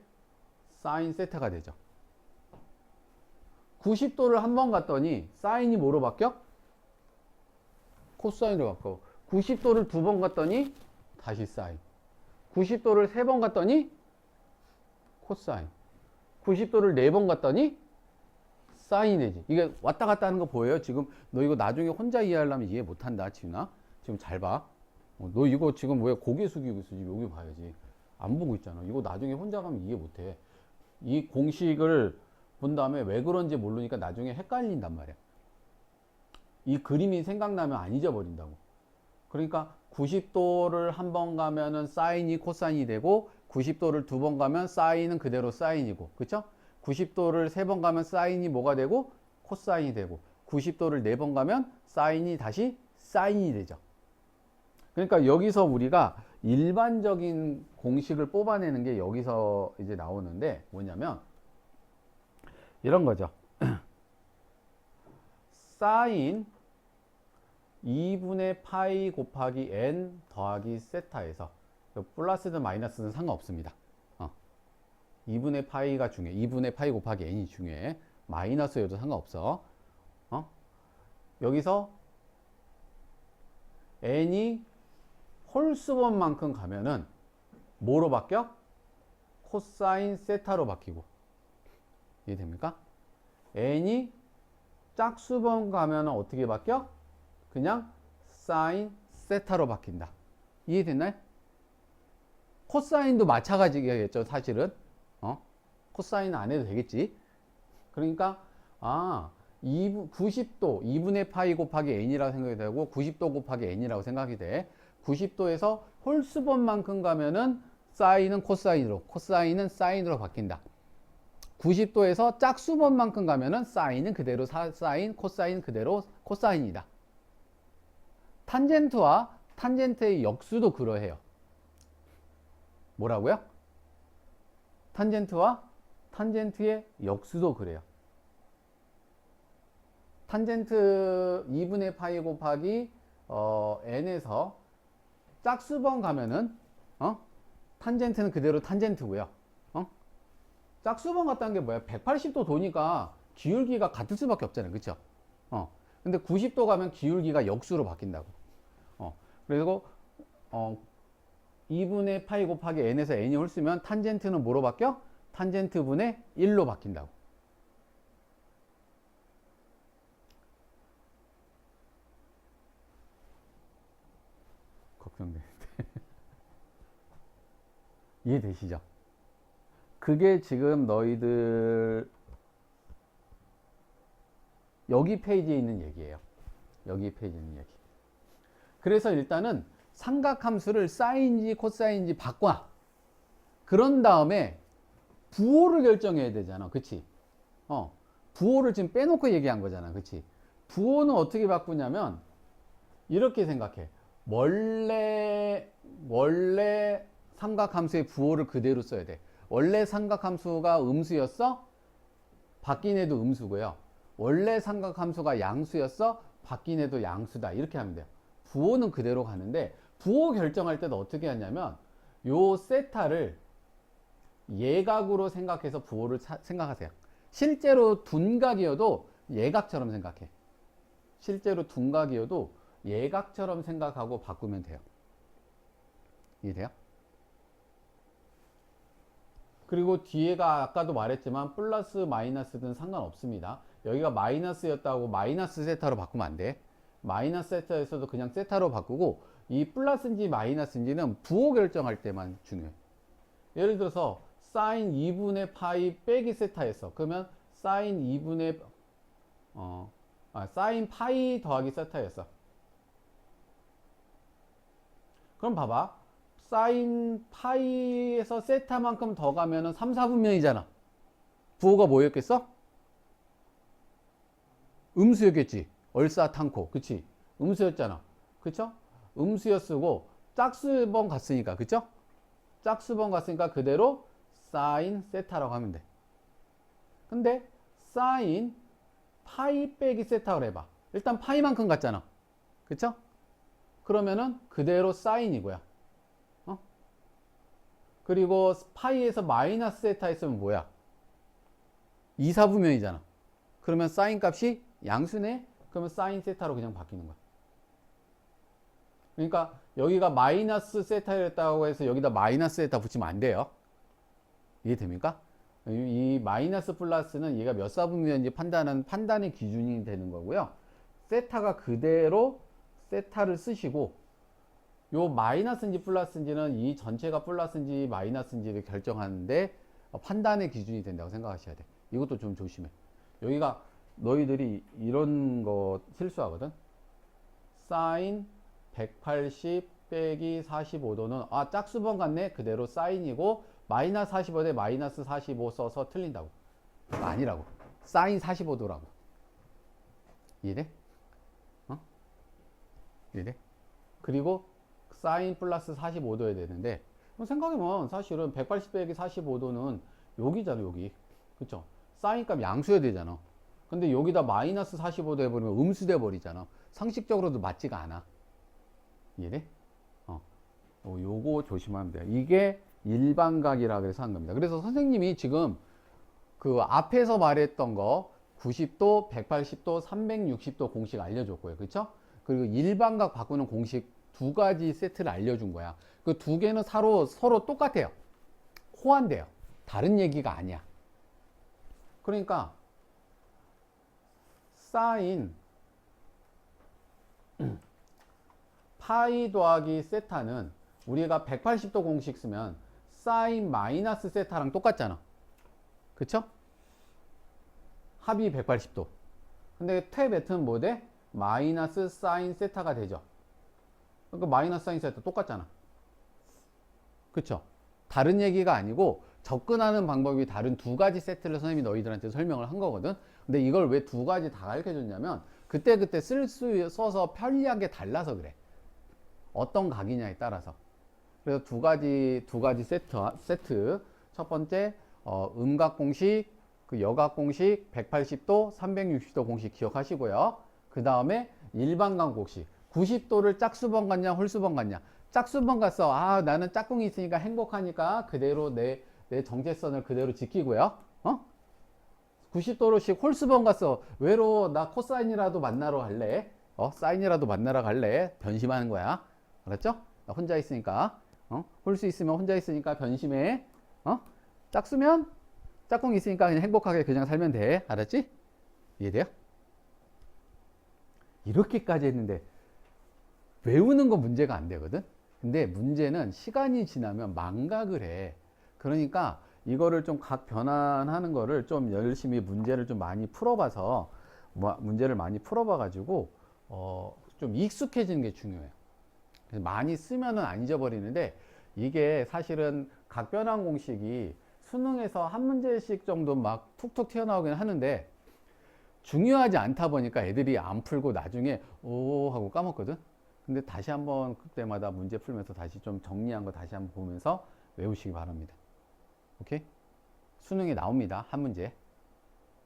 사인 세타가 되죠. 90도를 한 번 갔더니 사인이 뭐로 바뀌어? 코사인으로 바뀌어. 90도를 두 번 갔더니 다시 사인. 90도를 세 번 갔더니 코사인. 90도를 네 번 갔더니 사인이 되지. 이게 왔다 갔다 하는 거 보여요? 지금 너 이거 나중에 혼자 이해하려면 이해 못한다, 지훈아. 지금 잘 봐. 너 이거 지금 왜 고개 숙이고 있어? 지금 여기 봐야지. 안 보고 있잖아. 이거 나중에 혼자 가면 이해 못해. 이 공식을 본 다음에 왜 그런지 모르니까 나중에 헷갈린단 말이야. 이 그림이 생각나면 안 잊어버린다고. 그러니까 90도를 한 번 가면은 사인이 코사인이 되고 90도를 두 번 가면 사인은 그대로 사인이고, 그쵸? 90도를 세 번 가면 사인이 뭐가 되고 코사인이 되고 90도를 네 번 가면 사인이 다시 사인이 되죠. 그러니까 여기서 우리가 일반적인 공식을 뽑아내는 게 여기서 이제 나오는데 뭐냐면 이런 거죠. 사인 2분의 파이 곱하기 n 더하기 세타에서 플러스든 마이너스든 상관없습니다. 2분의 파이가 중요해. 2분의 파이 곱하기 n이 중요해. 마이너스여도 상관없어. 여기서 n이 홀수번만큼 가면은 뭐로 바뀌어? 코사인 세타로 바뀌고. 이해됩니까? n이 짝수번 가면은 어떻게 바뀌어? 그냥 사인 세타로 바뀐다. 이해됐나요? 코사인도 마찬가지겠죠, 사실은. 코사인 안 해도 되겠지. 그러니까 90도 2분의 파이 곱하기 n이라고 생각이 되고 90도 곱하기 n이라고 생각이 돼. 90도에서 홀수번만큼 가면은 사인은 코사인으로, 코사인은 사인으로 바뀐다. 90도에서 짝수번만큼 가면은 사인은 그대로 사인, 코사인 그대로 코사인이다. 탄젠트와 탄젠트의 역수도 그러해요. 뭐라고요? 탄젠트와 탄젠트의 역수도 그래요. 탄젠트 2분의 파이 곱하기 n에서 짝수번 가면은 탄젠트는 그대로 탄젠트고요. 짝수번 같다는 게 뭐야? 180도 도니까 기울기가 같을 수밖에 없잖아요. 그쵸? 근데 90도 가면 기울기가 역수로 바뀐다고. 그리고 2분의 파이 곱하기 n에서 n이 홀수면 탄젠트는 뭐로 바뀌어? 탄젠트 분의 1로 바뀐다고. 걱정되는데. 이해되시죠? 그게 지금 너희들 여기 페이지에 있는 얘기예요. 여기 페이지에 있는 얘기. 그래서 일단은 삼각함수를 사인인지 코사인인지 바꿔. 그런 다음에 부호를 결정해야 되잖아. 그치? 부호를 지금 빼놓고 얘기한 거잖아. 그치? 부호는 어떻게 바꾸냐면 이렇게 생각해. 원래 삼각함수의 부호를 그대로 써야 돼. 원래 삼각함수가 음수였어? 바뀐 애도 음수고요. 원래 삼각함수가 양수였어? 바뀐 애도 양수다. 이렇게 하면 돼요. 부호는 그대로 가는데 부호 결정할 때도 어떻게 하냐면 요 세타를 예각으로 생각해서 부호를 생각하세요. 실제로 둔각이어도 예각처럼 생각해. 실제로 둔각이어도 예각처럼 생각하고 바꾸면 돼요. 이해돼요? 그리고 뒤에가 아까도 말했지만 플러스 마이너스든 상관없습니다. 여기가 마이너스였다고 마이너스 세타로 바꾸면 안 돼. 마이너스 세타에서도 그냥 세타로 바꾸고 이 플러스인지 마이너스인지는 부호 결정할 때만 중요해. 예를 들어서 사인 2분의 파이 빼기 세타였어. 그러면 사인 2분의 사인 파이 더하기 세타였어. 그럼 봐봐. 사인 파이에서 세타만큼 더 가면은 3, 4분면이잖아. 부호가 뭐였겠어? 음수였겠지. 얼싸탄코. 그치? 음수였잖아. 그쵸? 음수였고 짝수번 갔으니까. 그쵸? 짝수번 갔으니까 그대로 사인 세타라고 하면 돼. 근데 사인 파이 빼기 세타를 해봐. 일단 파이만큼 갔잖아. 그쵸? 그러면은 그대로 사인이고요. 그리고 파이에서 마이너스 세타 했으면 뭐야? 2, 4분면이잖아. 그러면 사인 값이 양수네? 그러면 사인 세타로 그냥 바뀌는 거야. 그러니까 여기가 마이너스 세타였다고 해서 여기다 마이너스 세타 붙이면 안 돼요. 이해됩니까? 이 마이너스 플러스는 얘가 몇 사분면인지 판단하는 판단의 기준이 되는 거고요. 세타가 그대로 세타를 쓰시고 요 마이너스인지 플러스인지는 이 전체가 플러스인지 마이너스인지를 결정하는데 판단의 기준이 된다고 생각하셔야 돼. 이것도 좀 조심해. 여기가 너희들이 이런 거 실수하거든. 사인 180 빼기 45도는 짝수번 같네. 그대로 사인이고 마이너스 45대 마이너스 45 써서 틀린다고. 아니라고. 사인 45도라고. 이해돼? 이해돼? 그리고 사인 플러스 45도여야 되는데 생각해보면 사실은 180 빼기 45도는 여기잖아. 여기. 그쵸? 사인 값 양수여야 되잖아. 근데 여기다 마이너스 45도 해버리면 음수 돼버리잖아. 상식적으로도 맞지가 않아. 이해돼? 요거 조심하면 돼요. 이게 일반각이라 그래서 한 겁니다. 그래서 선생님이 지금 그 앞에서 말했던 거 90도, 180도, 360도 공식 알려줬고요. 그렇죠? 그리고 일반각 바꾸는 공식 두 가지 세트를 알려준 거야. 그 두 개는 서로 똑같아요. 호환돼요. 다른 얘기가 아니야. 그러니까 사인 파이 더하기 세타는 우리가 180도 공식 쓰면 사인 마이너스 세타랑 똑같잖아. 그쵸? 합이 180도. 근데 퇴 베트는 뭐 돼? 마이너스 사인 세타가 되죠. 그러니까 마이너스 사인 세타 똑같잖아. 그쵸? 다른 얘기가 아니고 접근하는 방법이 다른 두 가지 세트를 선생님이 너희들한테 설명을 한 거거든. 근데 이걸 왜 두 가지 다 가르쳐 줬냐면 그때그때 써서 편리하게 달라서 그래. 어떤 각이냐에 따라서. 그래서 두 가지 세트. 첫 번째 음각 공식, 그 여각 공식, 180도, 360도 공식 기억하시고요. 그 다음에 일반각 공식. 90도를 짝수번 같냐, 홀수번 같냐. 짝수번 갔어. 나는 짝꿍이 있으니까 행복하니까 그대로 내 정체선을 그대로 지키고요. 90도로씩 홀수번 갔어. 외로워. 나 코사인이라도 만나러 갈래. 사인이라도 만나러 갈래. 변심하는 거야. 알았죠? 나 혼자 있으니까. 홀수 있으면 혼자 있으니까 변심해. 짝수면 짝꿍이 있으니까 그냥 행복하게 그냥 살면 돼. 알았지? 이해돼요? 이렇게까지 했는데 외우는 거 문제가 안 되거든. 근데 문제는 시간이 지나면 망각을 해. 그러니까 이거를 좀 각 변환하는 거를 좀 열심히 문제를 좀 많이 풀어봐서 문제를 많이 풀어봐 가지고 좀 익숙해지는 게 중요해요. 그래서 많이 쓰면은 안 잊어버리는데 이게 사실은 각 변환 공식이 수능에서 한 문제씩 정도 막 툭툭 튀어나오긴 하는데 중요하지 않다 보니까 애들이 안 풀고 나중에 오 하고 까먹거든. 근데 다시 한번 그때마다 문제 풀면서 다시 좀 정리한 거 다시 한번 보면서 외우시기 바랍니다. 오케이? 수능에 나옵니다. 한 문제.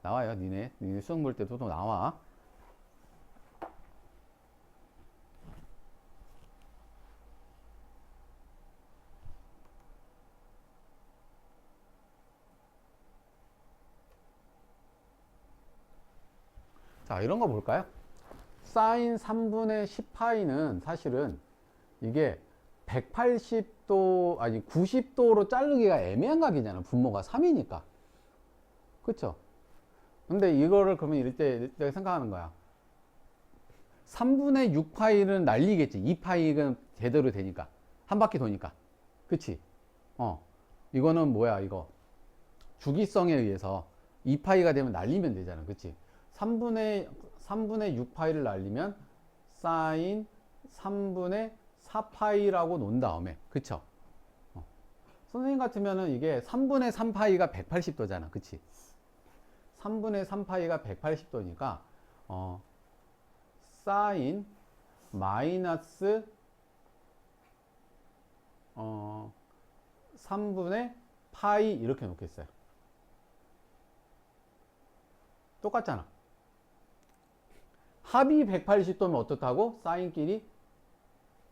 나와요. 니네 수능 볼 때도 또 나와. 자, 이런 거 볼까요? 사인 3분의 10파이는 사실은 이게 180도, 아니 90도로 자르기가 애매한 각이잖아. 분모가 3이니까. 그쵸? 근데 이거를 그러면 이럴 때 생각하는 거야. 3분의 6파이는 날리겠지. 2파이는 제대로 되니까. 한 바퀴 도니까. 그치? 이거는 뭐야, 이거. 주기성에 의해서 2파이가 되면 날리면 되잖아. 그치? 3분의 6파이를 날리면 사인 3분의 4파이라고 놓은 다음에, 그쵸? 선생님 같으면은 이게 3분의 3파이가 180도잖아. 그치? 3분의 3파이가 180도니까, 사인 마이너스 3분의 파이 이렇게 놓겠어요. 똑같잖아. 합이 180도면 어떻다고?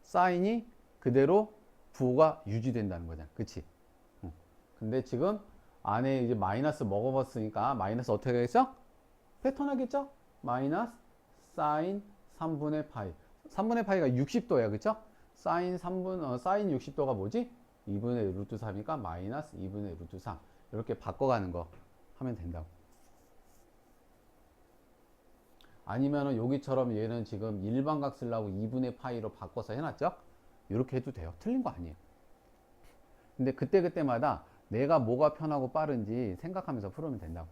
사인이 그대로 부호가 유지된다는 거잖아. 그치? 근데 지금 안에 이제 마이너스 먹어봤으니까 마이너스 어떻게 하겠어? 패턴 하겠죠? 마이너스 사인 3분의 파이. 3분의 파이가 60도야. 그쵸? 사인 60도가 뭐지? 2분의 루트 3이니까 마이너스 2분의 루트 3. 이렇게 바꿔가는 거 하면 된다고. 아니면은 여기처럼 얘는 지금 일반각 쓰려고 2분의 파이로 바꿔서 해놨죠? 이렇게 해도 돼요. 틀린 거 아니에요. 근데 그때마다 내가 뭐가 편하고 빠른지 생각하면서 풀으면 된다고.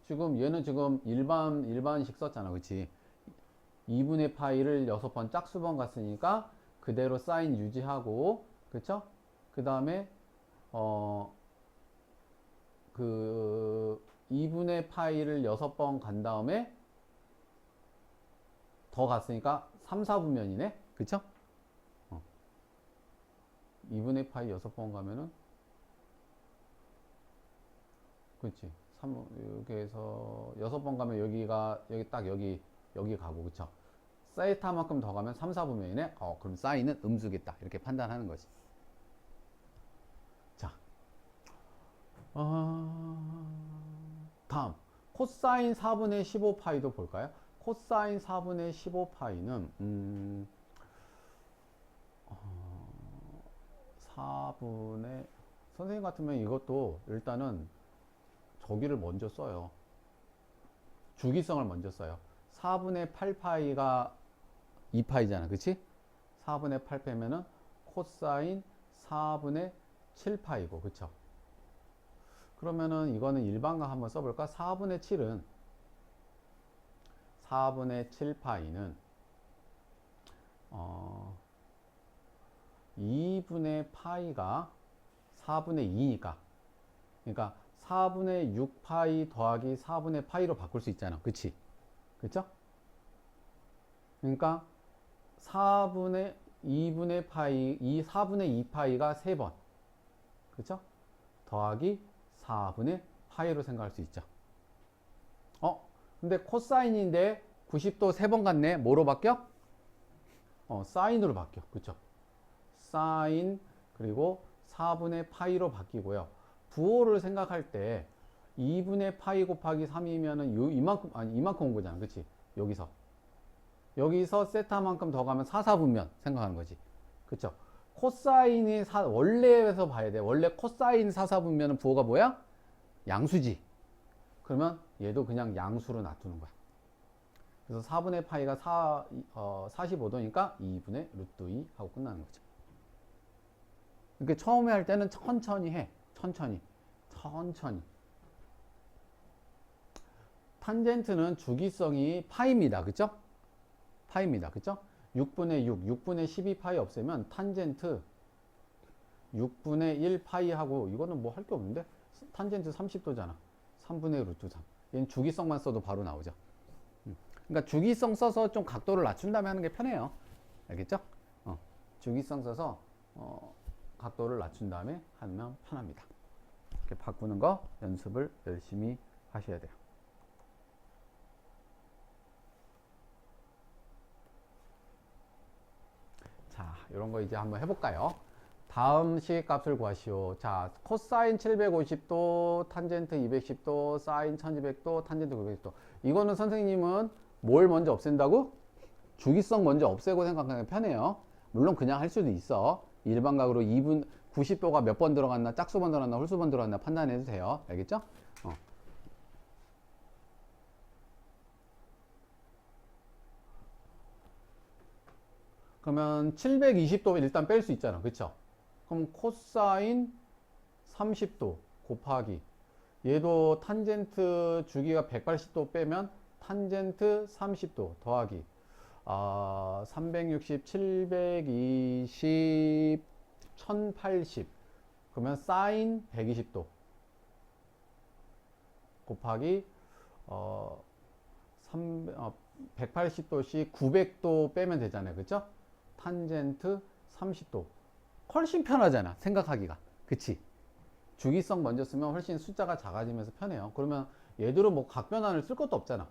지금 얘는 지금 일반식 썼잖아. 그치? 2분의 파이를 6번 짝수번 갔으니까 그대로 사인 유지하고, 그쵸? 그 다음에, 2분의 파이를 6번 간 다음에 더 갔으니까 3, 4분면이네? 그쵸? 2분의 파이 6번 가면은, 그렇지. 여기에서 6번 가면 여기 가고, 그쵸? 사이타만큼 더 가면 3, 4분면이네? 그럼 사인은 음수겠다. 이렇게 판단하는 거지. 자, 다음. 코사인 4분의 15파이도 볼까요? 코사인 4분의 15파이는, 4분의, 선생님 같으면 이것도 일단은 저기를 먼저 써요. 주기성을 먼저 써요. 4분의 8파이가 2파이잖아. 그치? 4분의 8파이면은 코사인 4분의 7파이고, 그쵸? 그러면은 이거는 일반각 한번 써볼까? 4분의 7파이는 2분의 파이가 4분의 2니까, 그러니까 4분의 6파이 더하기 4분의 파이로 바꿀 수 있잖아. 그치? 그쵸? 그러니까 2분의 파이, 4분의 2파이가 3번. 그쵸? 더하기 4분의 파이로 생각할 수 있죠. 근데 코사인인데 90도 3번 갔네. 뭐로 바뀌어? 사인으로 바뀌어. 그쵸? 사인, 그리고 4분의 파이로 바뀌고요. 부호를 생각할 때 2분의 파이 곱하기 3이면은 이만큼 온 거잖아. 그치? 여기서 세타만큼 더 가면 4, 4분면 생각하는 거지. 그쵸? 코사인이 원래에서 봐야 돼. 원래 코사인 4, 4분면은 부호가 뭐야? 양수지. 그러면 얘도 그냥 양수로 놔두는 거야. 그래서 4분의 파이가 45도니까 2분의 루트 2 하고 끝나는 거죠. 이렇게 처음에 할 때는 천천히 해. 천천히. 탄젠트는 주기성이 파입니다. 그쵸? 파입니다. 그쵸? 6분의 6분의 12파이 없애면 탄젠트 6분의 1파이 하고, 이거는 뭐 할 게 없는데? 탄젠트 30도잖아. 3분의 루트 3. 얘는 주기성만 써도 바로 나오죠. 그러니까 주기성 써서 좀 각도를 낮춘 다음에 하는 게 편해요. 알겠죠? 주기성 써서 각도를 낮춘 다음에 하면 편합니다. 이렇게 바꾸는 거 연습을 열심히 하셔야 돼요. 자, 이런 거 이제 한번 해볼까요? 다음 시계값을 구하시오. 자, 코사인 750도, 탄젠트 210도, 사인 1200도, 탄젠트 910도. 이거는 선생님은 뭘 먼저 없앤다고? 주기성 먼저 없애고 생각하는 게 편해요. 물론 그냥 할 수도 있어. 일반각으로 90도가 몇 번 들어갔나, 짝수번 들어갔나, 홀수번 들어갔나 판단해도 돼요. 알겠죠? 그러면 720도 일단 뺄 수 있잖아. 그쵸? 그럼 코사인 30도 곱하기 얘도 탄젠트 주기가 180도 빼면 탄젠트 30도 더하기 360, 720, 1080 그러면 사인 120도 곱하기 180도씩 900도 빼면 되잖아요. 그쵸? 탄젠트 30도 훨씬 편하잖아. 생각하기가. 그치? 주기성 먼저 쓰면 훨씬 숫자가 작아지면서 편해요. 그러면 얘들은 뭐 각변환을 쓸 것도 없잖아.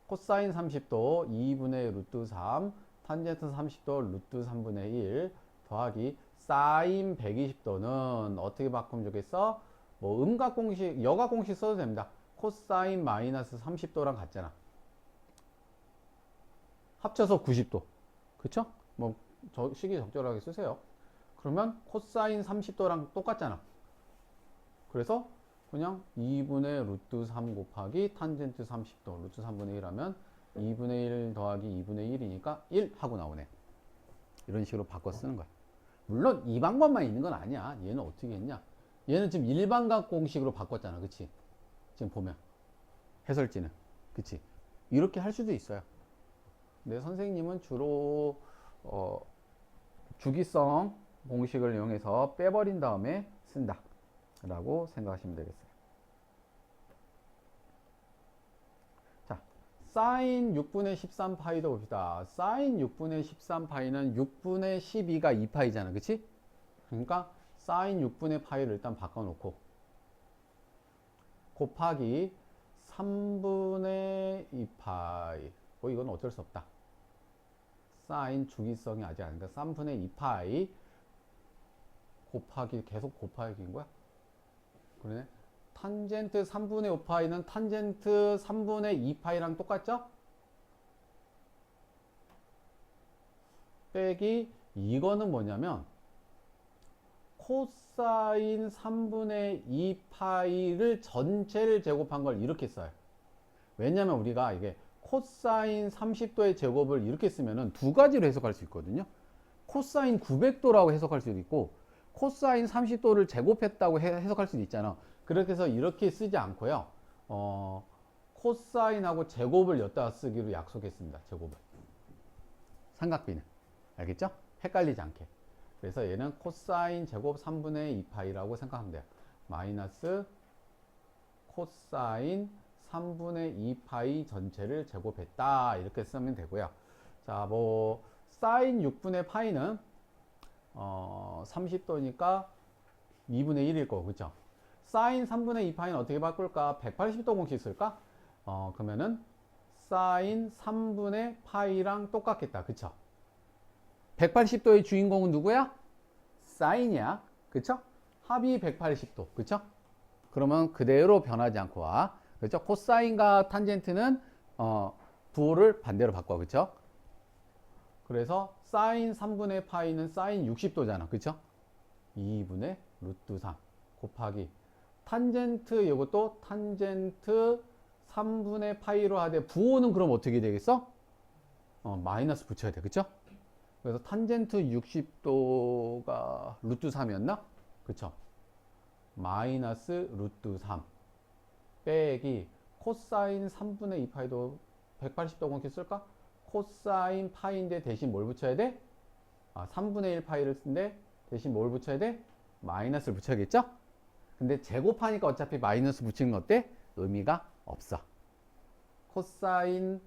코사인 30도 2분의 루트 3 탄젠트 30도 루트 3분의 1 더하기 사인 120도는 어떻게 바꾸면 좋겠어? 뭐 음각공식, 여각공식 써도 됩니다. 코사인 마이너스 30도랑 같잖아. 합쳐서 90도. 그쵸? 뭐 식이 적절하게 쓰세요. 그러면 코사인 30도랑 똑같잖아. 그래서 그냥 2분의 루트 3 곱하기 탄젠트 30도 루트 3분의 1 하면 2분의 1 더하기 2분의 1이니까 1 하고 나오네. 이런 식으로 바꿔 쓰는 거야. 물론 이 방법만 있는 건 아니야. 얘는 어떻게 했냐? 얘는 지금 일반각 공식으로 바꿨잖아. 그치? 지금 보면 해설지는. 그치? 이렇게 할 수도 있어요. 근데 선생님은 주로 주기성 공식을 이용해서 빼버린 다음에 쓴다 라고 생각하시면 되겠어요. 자, 사인 6분의 13파이도 봅시다. 사인 6분의 13파이는 6분의 12가 2파이잖아. 그치? 그러니까 사인 6분의 파이를 일단 바꿔놓고 곱하기 3분의 2파이 뭐 이건 어쩔 수 없다. 사인 주기성이 아직 아닌가. 3분의 2파이 곱하기 계속 곱하기인 거야. 그러네. 탄젠트 3분의 5파이는 탄젠트 3분의 2파이랑 똑같죠? 빼기 이거는 뭐냐면 코사인 3분의 2파이를 전체를 제곱한 걸 이렇게 써요. 왜냐면 우리가 이게 코사인 30도의 제곱을 이렇게 쓰면은 두 가지로 해석할 수 있거든요. 코사인 900도라고 해석할 수도 있고 코사인 30도를 제곱했다고 해석할 수도 있잖아. 그렇게 해서 이렇게 쓰지 않고요. 코사인하고 제곱을 엿다가 쓰기로 약속했습니다. 제곱을. 삼각비는. 알겠죠? 헷갈리지 않게. 그래서 얘는 코사인 제곱 3분의 2파이라고 생각하면 돼요. 마이너스 코사인 3분의 2파이 전체를 제곱했다. 이렇게 쓰면 되고요. 자, 뭐 사인 6분의 파이는 30도니까 2분의 1일 거고, 그죠? 사인 3분의 2파이는 어떻게 바꿀까? 180도 공식 쓸까? 그러면은 사인 3분의 파이랑 똑같겠다. 그쵸? 180도의 주인공은 누구야? 사인이야. 그쵸? 합이 180도. 그쵸? 그러면 그대로 변하지 않고 와. 그렇죠? 코사인과 탄젠트는 부호를 반대로 바꿔. 그렇죠? 그래서 사인 3분의 파이는 사인 60도잖아. 그렇죠? 2분의 루트 3 곱하기 탄젠트 이것도 탄젠트 3분의 파이로 하되 부호는 그럼 어떻게 되겠어? 마이너스 붙여야 돼. 그렇죠? 그래서 탄젠트 60도가 루트 3이었나? 그렇죠? 마이너스 루트 3 빼기 코사인 3분의 2파이도 180도 공식 쓸까? 코사인 파이인데 대신 뭘 붙여야 돼? 3분의 1 파이를 쓴데 대신 뭘 붙여야 돼? 마이너스를 붙여야겠죠? 근데 제곱하니까 어차피 마이너스 붙이는 거 어때? 의미가 없어. 코사인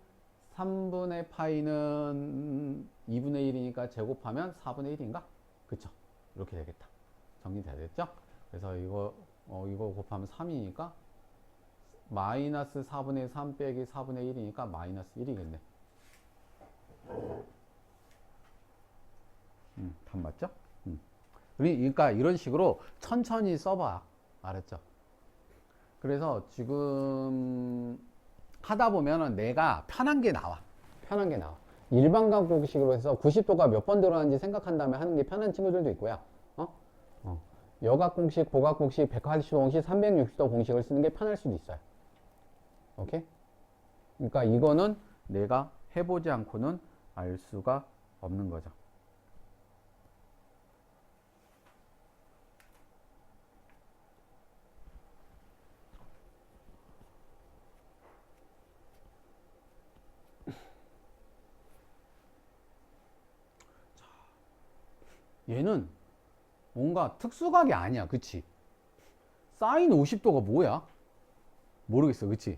3분의 파이는 2분의 1이니까 제곱하면 4분의 1인가? 그쵸? 이렇게 되겠다. 정리돼야 되겠죠? 그래서 이거 곱하면 3이니까 마이너스 4분의 3 빼기 4분의 1이니까 마이너스 1이겠네. 답 맞죠? 그러니까 이런 식으로 천천히 써봐. 알았죠? 그래서 지금 하다 보면은 내가 편한 게 나와. 편한 게 나와. 일반각 공식으로 해서 90도가 몇 번 들어가는지 생각한 다음에 하는 게 편한 친구들도 있고요. 여각 공식, 보각 공식, 180도 공식, 360도 공식을 쓰는 게 편할 수도 있어요. 오케이? 그러니까 이거는 내가 해보지 않고는 알 수가 없는 거죠. 얘는 뭔가 특수각이 아니야. 그치? 사인 50도가 뭐야? 모르겠어. 그치?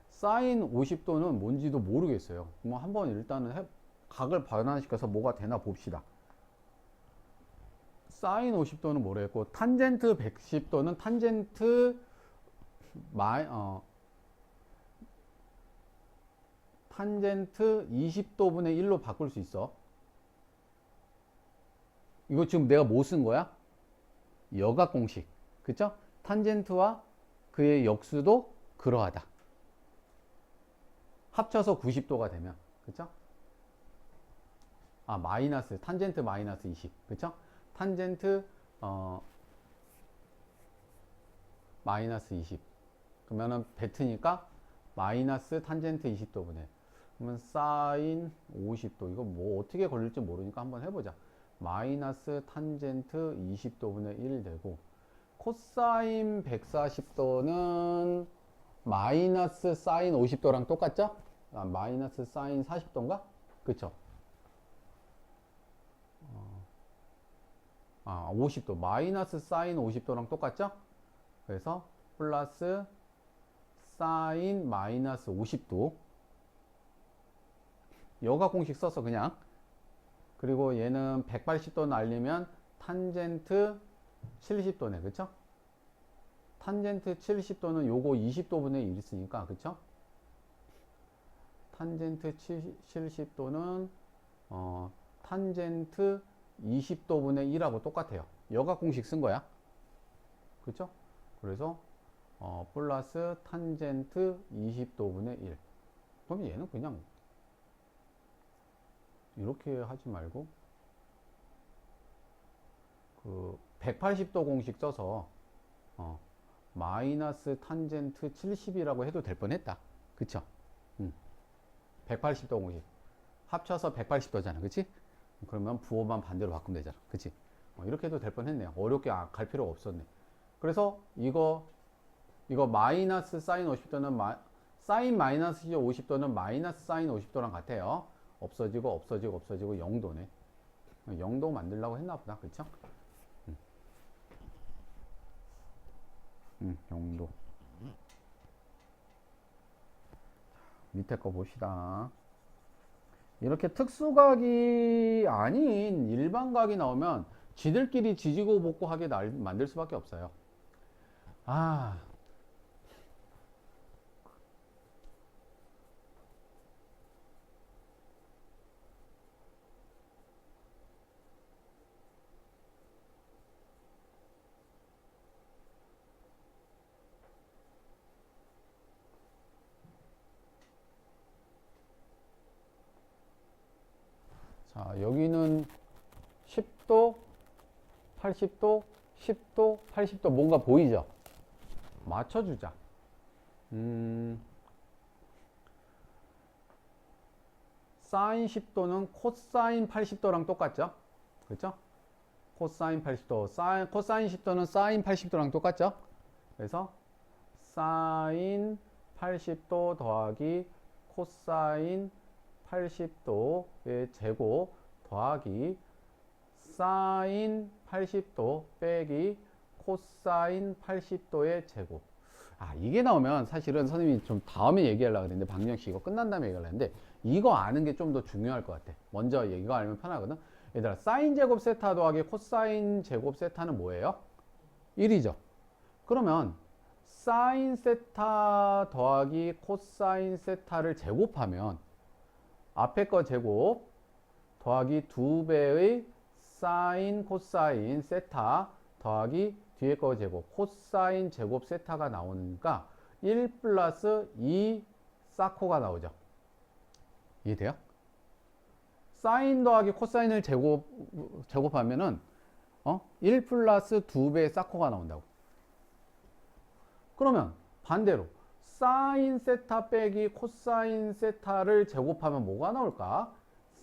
사인 50도는 뭔지도 모르겠어요. 뭐 한번 일단은 각을 변환시켜서 뭐가 되나 봅시다. 사인 50도는 모르겠고, 탄젠트 110도는 탄젠트 탄젠트 20도분의 1로 바꿀 수 있어. 이거 지금 내가 뭐 쓴 거야? 여각 공식. 그쵸? 탄젠트와 그의 역수도 그러하다. 합쳐서 90도가 되면. 그쵸? 마이너스, 탄젠트 마이너스 20. 그쵸? 탄젠트, 마이너스 20. 그러면은 뱉으니까 마이너스 탄젠트 20도분의. 그러면 사인 50도. 이거 뭐 어떻게 걸릴지 모르니까 한번 해보자. 마이너스 탄젠트 20도분의 1 되고, 코사인 140도는 마이너스 사인 50도랑 똑같죠? 마이너스 사인 40도인가? 그쵸? 50도. 마이너스 사인 50도랑 똑같죠? 그래서 플러스 사인 마이너스 50도. 여각 공식 써서 그냥. 그리고 얘는 180도 날리면 탄젠트 70도네. 그쵸? 탄젠트 70도는 요거 20도분의 1 있으니까. 그쵸? 탄젠트 70도는 탄젠트 20도분의 1하고 똑같아요. 여각 공식 쓴 거야. 그쵸? 그래서 플러스 탄젠트 20도분의 1. 그럼 얘는 그냥 이렇게 하지 말고 그 180도 공식 써서 마이너스 탄젠트 70이라고 해도 될 뻔했다. 그쵸? 180도 공식 합쳐서 180도잖아. 그치? 그러면 부호만 반대로 바꾸면 되잖아. 그치? 이렇게 해도 될 뻔했네요. 어렵게 갈 필요가 없었네. 그래서 이거 마이너스 사인 50도는 사인 마이너스 50도는 마이너스 사인 50도랑 같아요. 없어지고 없어지고 없어지고 0도네. 0도 만들려고 했나 보다. 그쵸? 0도. 밑에 거 봅시다. 이렇게 특수각이 아닌 일반각이 나오면 지들끼리 지지고 볶고하게 만들 수밖에 없어요. 자, 여기는 10도, 80도, 10도, 80도 뭔가 보이죠? 맞춰주자. 사인 10도는 코사인 80도랑 똑같죠? 그렇죠? 코사인 80도, 코사인 10도는 사인 80도랑 똑같죠? 그래서 사인 80도 더하기 코사인 80도의 제곱 더하기 사인 80도 빼기 코사인 80도의 제곱. 이게 나오면 사실은 선생님이 좀 다음에 얘기하려고 했는데, 박명씨 이거 끝난 다음에 얘기하려고 했는데, 이거 아는 게 좀 더 중요할 것 같아. 먼저 이거 알면 편하거든. 얘들아, 사인 제곱 세타 더하기 코사인 제곱 세타는 뭐예요? 1이죠. 그러면 사인 세타 더하기 코사인 세타를 제곱하면 앞에 거 제곱 더하기 2배의 사인 코사인 세타 더하기 뒤에 거 제곱 코사인 제곱 세타가 나오니까 1 플러스 2 사코가 나오죠. 이해돼요? 사인 더하기 코사인을 제곱하면은 1 플러스 2배의 사코가 나온다고. 그러면 반대로 사인 세타 빼기 코사인 세타를 제곱하면 뭐가 나올까?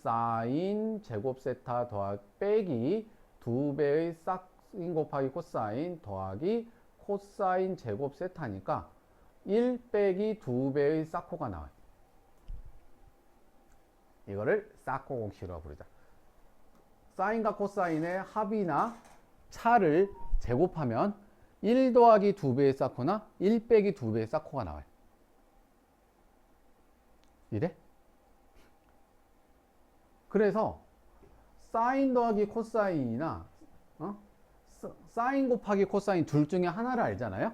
사인 제곱 세타 더하기 빼기 2배의 사인 곱하기 코사인 더하기 코사인 제곱 세타니까 1 빼기 2배의 사코가 나와요. 이거를 사코 공식이라고 부르자. 사인과 코사인의 합이나 차를 제곱하면 1 더하기 2배의 사코나 1 빼기 2배의 사코가 나와요. 이래? 그래서 사인 더하기 코사인이나 사인 곱하기 코사인 둘 중에 하나를 알잖아요.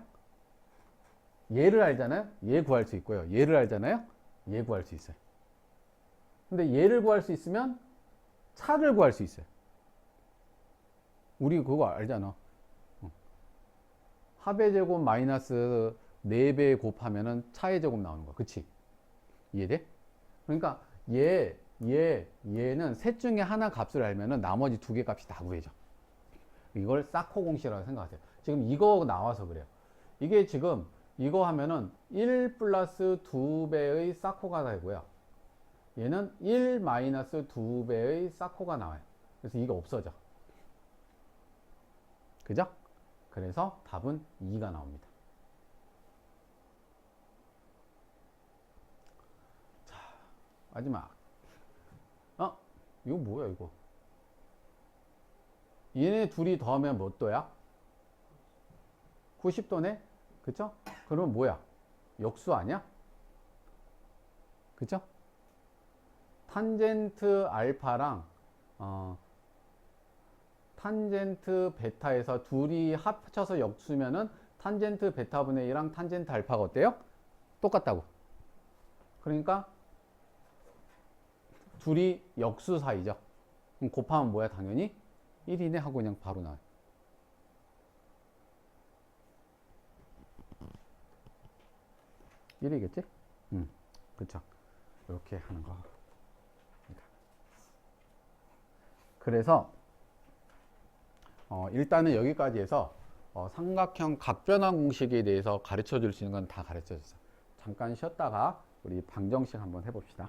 얘를 알잖아요. 얘 구할 수 있고요. 얘를 알잖아요. 얘 구할 수 있어요. 근데 얘를 구할 수 있으면 차를 구할 수 있어요. 우리 그거 알잖아. 합의 제곱 마이너스 4배 곱하면은 차의 제곱 나오는 거야. 그치? 이해돼? 그러니까 얘는 셋 중에 하나 값을 알면은 나머지 두 개 값이 다 구해져. 이걸 사코 공식이라고 생각하세요. 지금 이거 나와서 그래요. 이게 지금 이거 하면은 1 플러스 2배의 사코가 되고요. 얘는 1 마이너스 2배의 사코가 나와요. 그래서 이거 없어져. 그죠? 그래서 답은 2가 나옵니다. 자, 마지막. 이거 뭐야, 이거? 얘네 둘이 더하면 몇 도야? 90도네? 그쵸? 그러면 뭐야? 역수 아니야? 그쵸? 탄젠트 알파랑 탄젠트 베타에서 둘이 합쳐서 역수면은 탄젠트 베타분의 1랑 탄젠트 알파가 어때요? 똑같다고. 그러니까 둘이 역수 사이죠. 그럼 곱하면 뭐야? 당연히 1이네 하고 그냥 바로 나와요. (1이겠지) 그쵸. 이렇게 하는 거. 그래서 일단은 여기까지 해서 삼각형 각변환 공식에 대해서 가르쳐 줄 수 있는 건 다 가르쳐 줬어요. 잠깐 쉬었다가 우리 방정식 한번 해봅시다.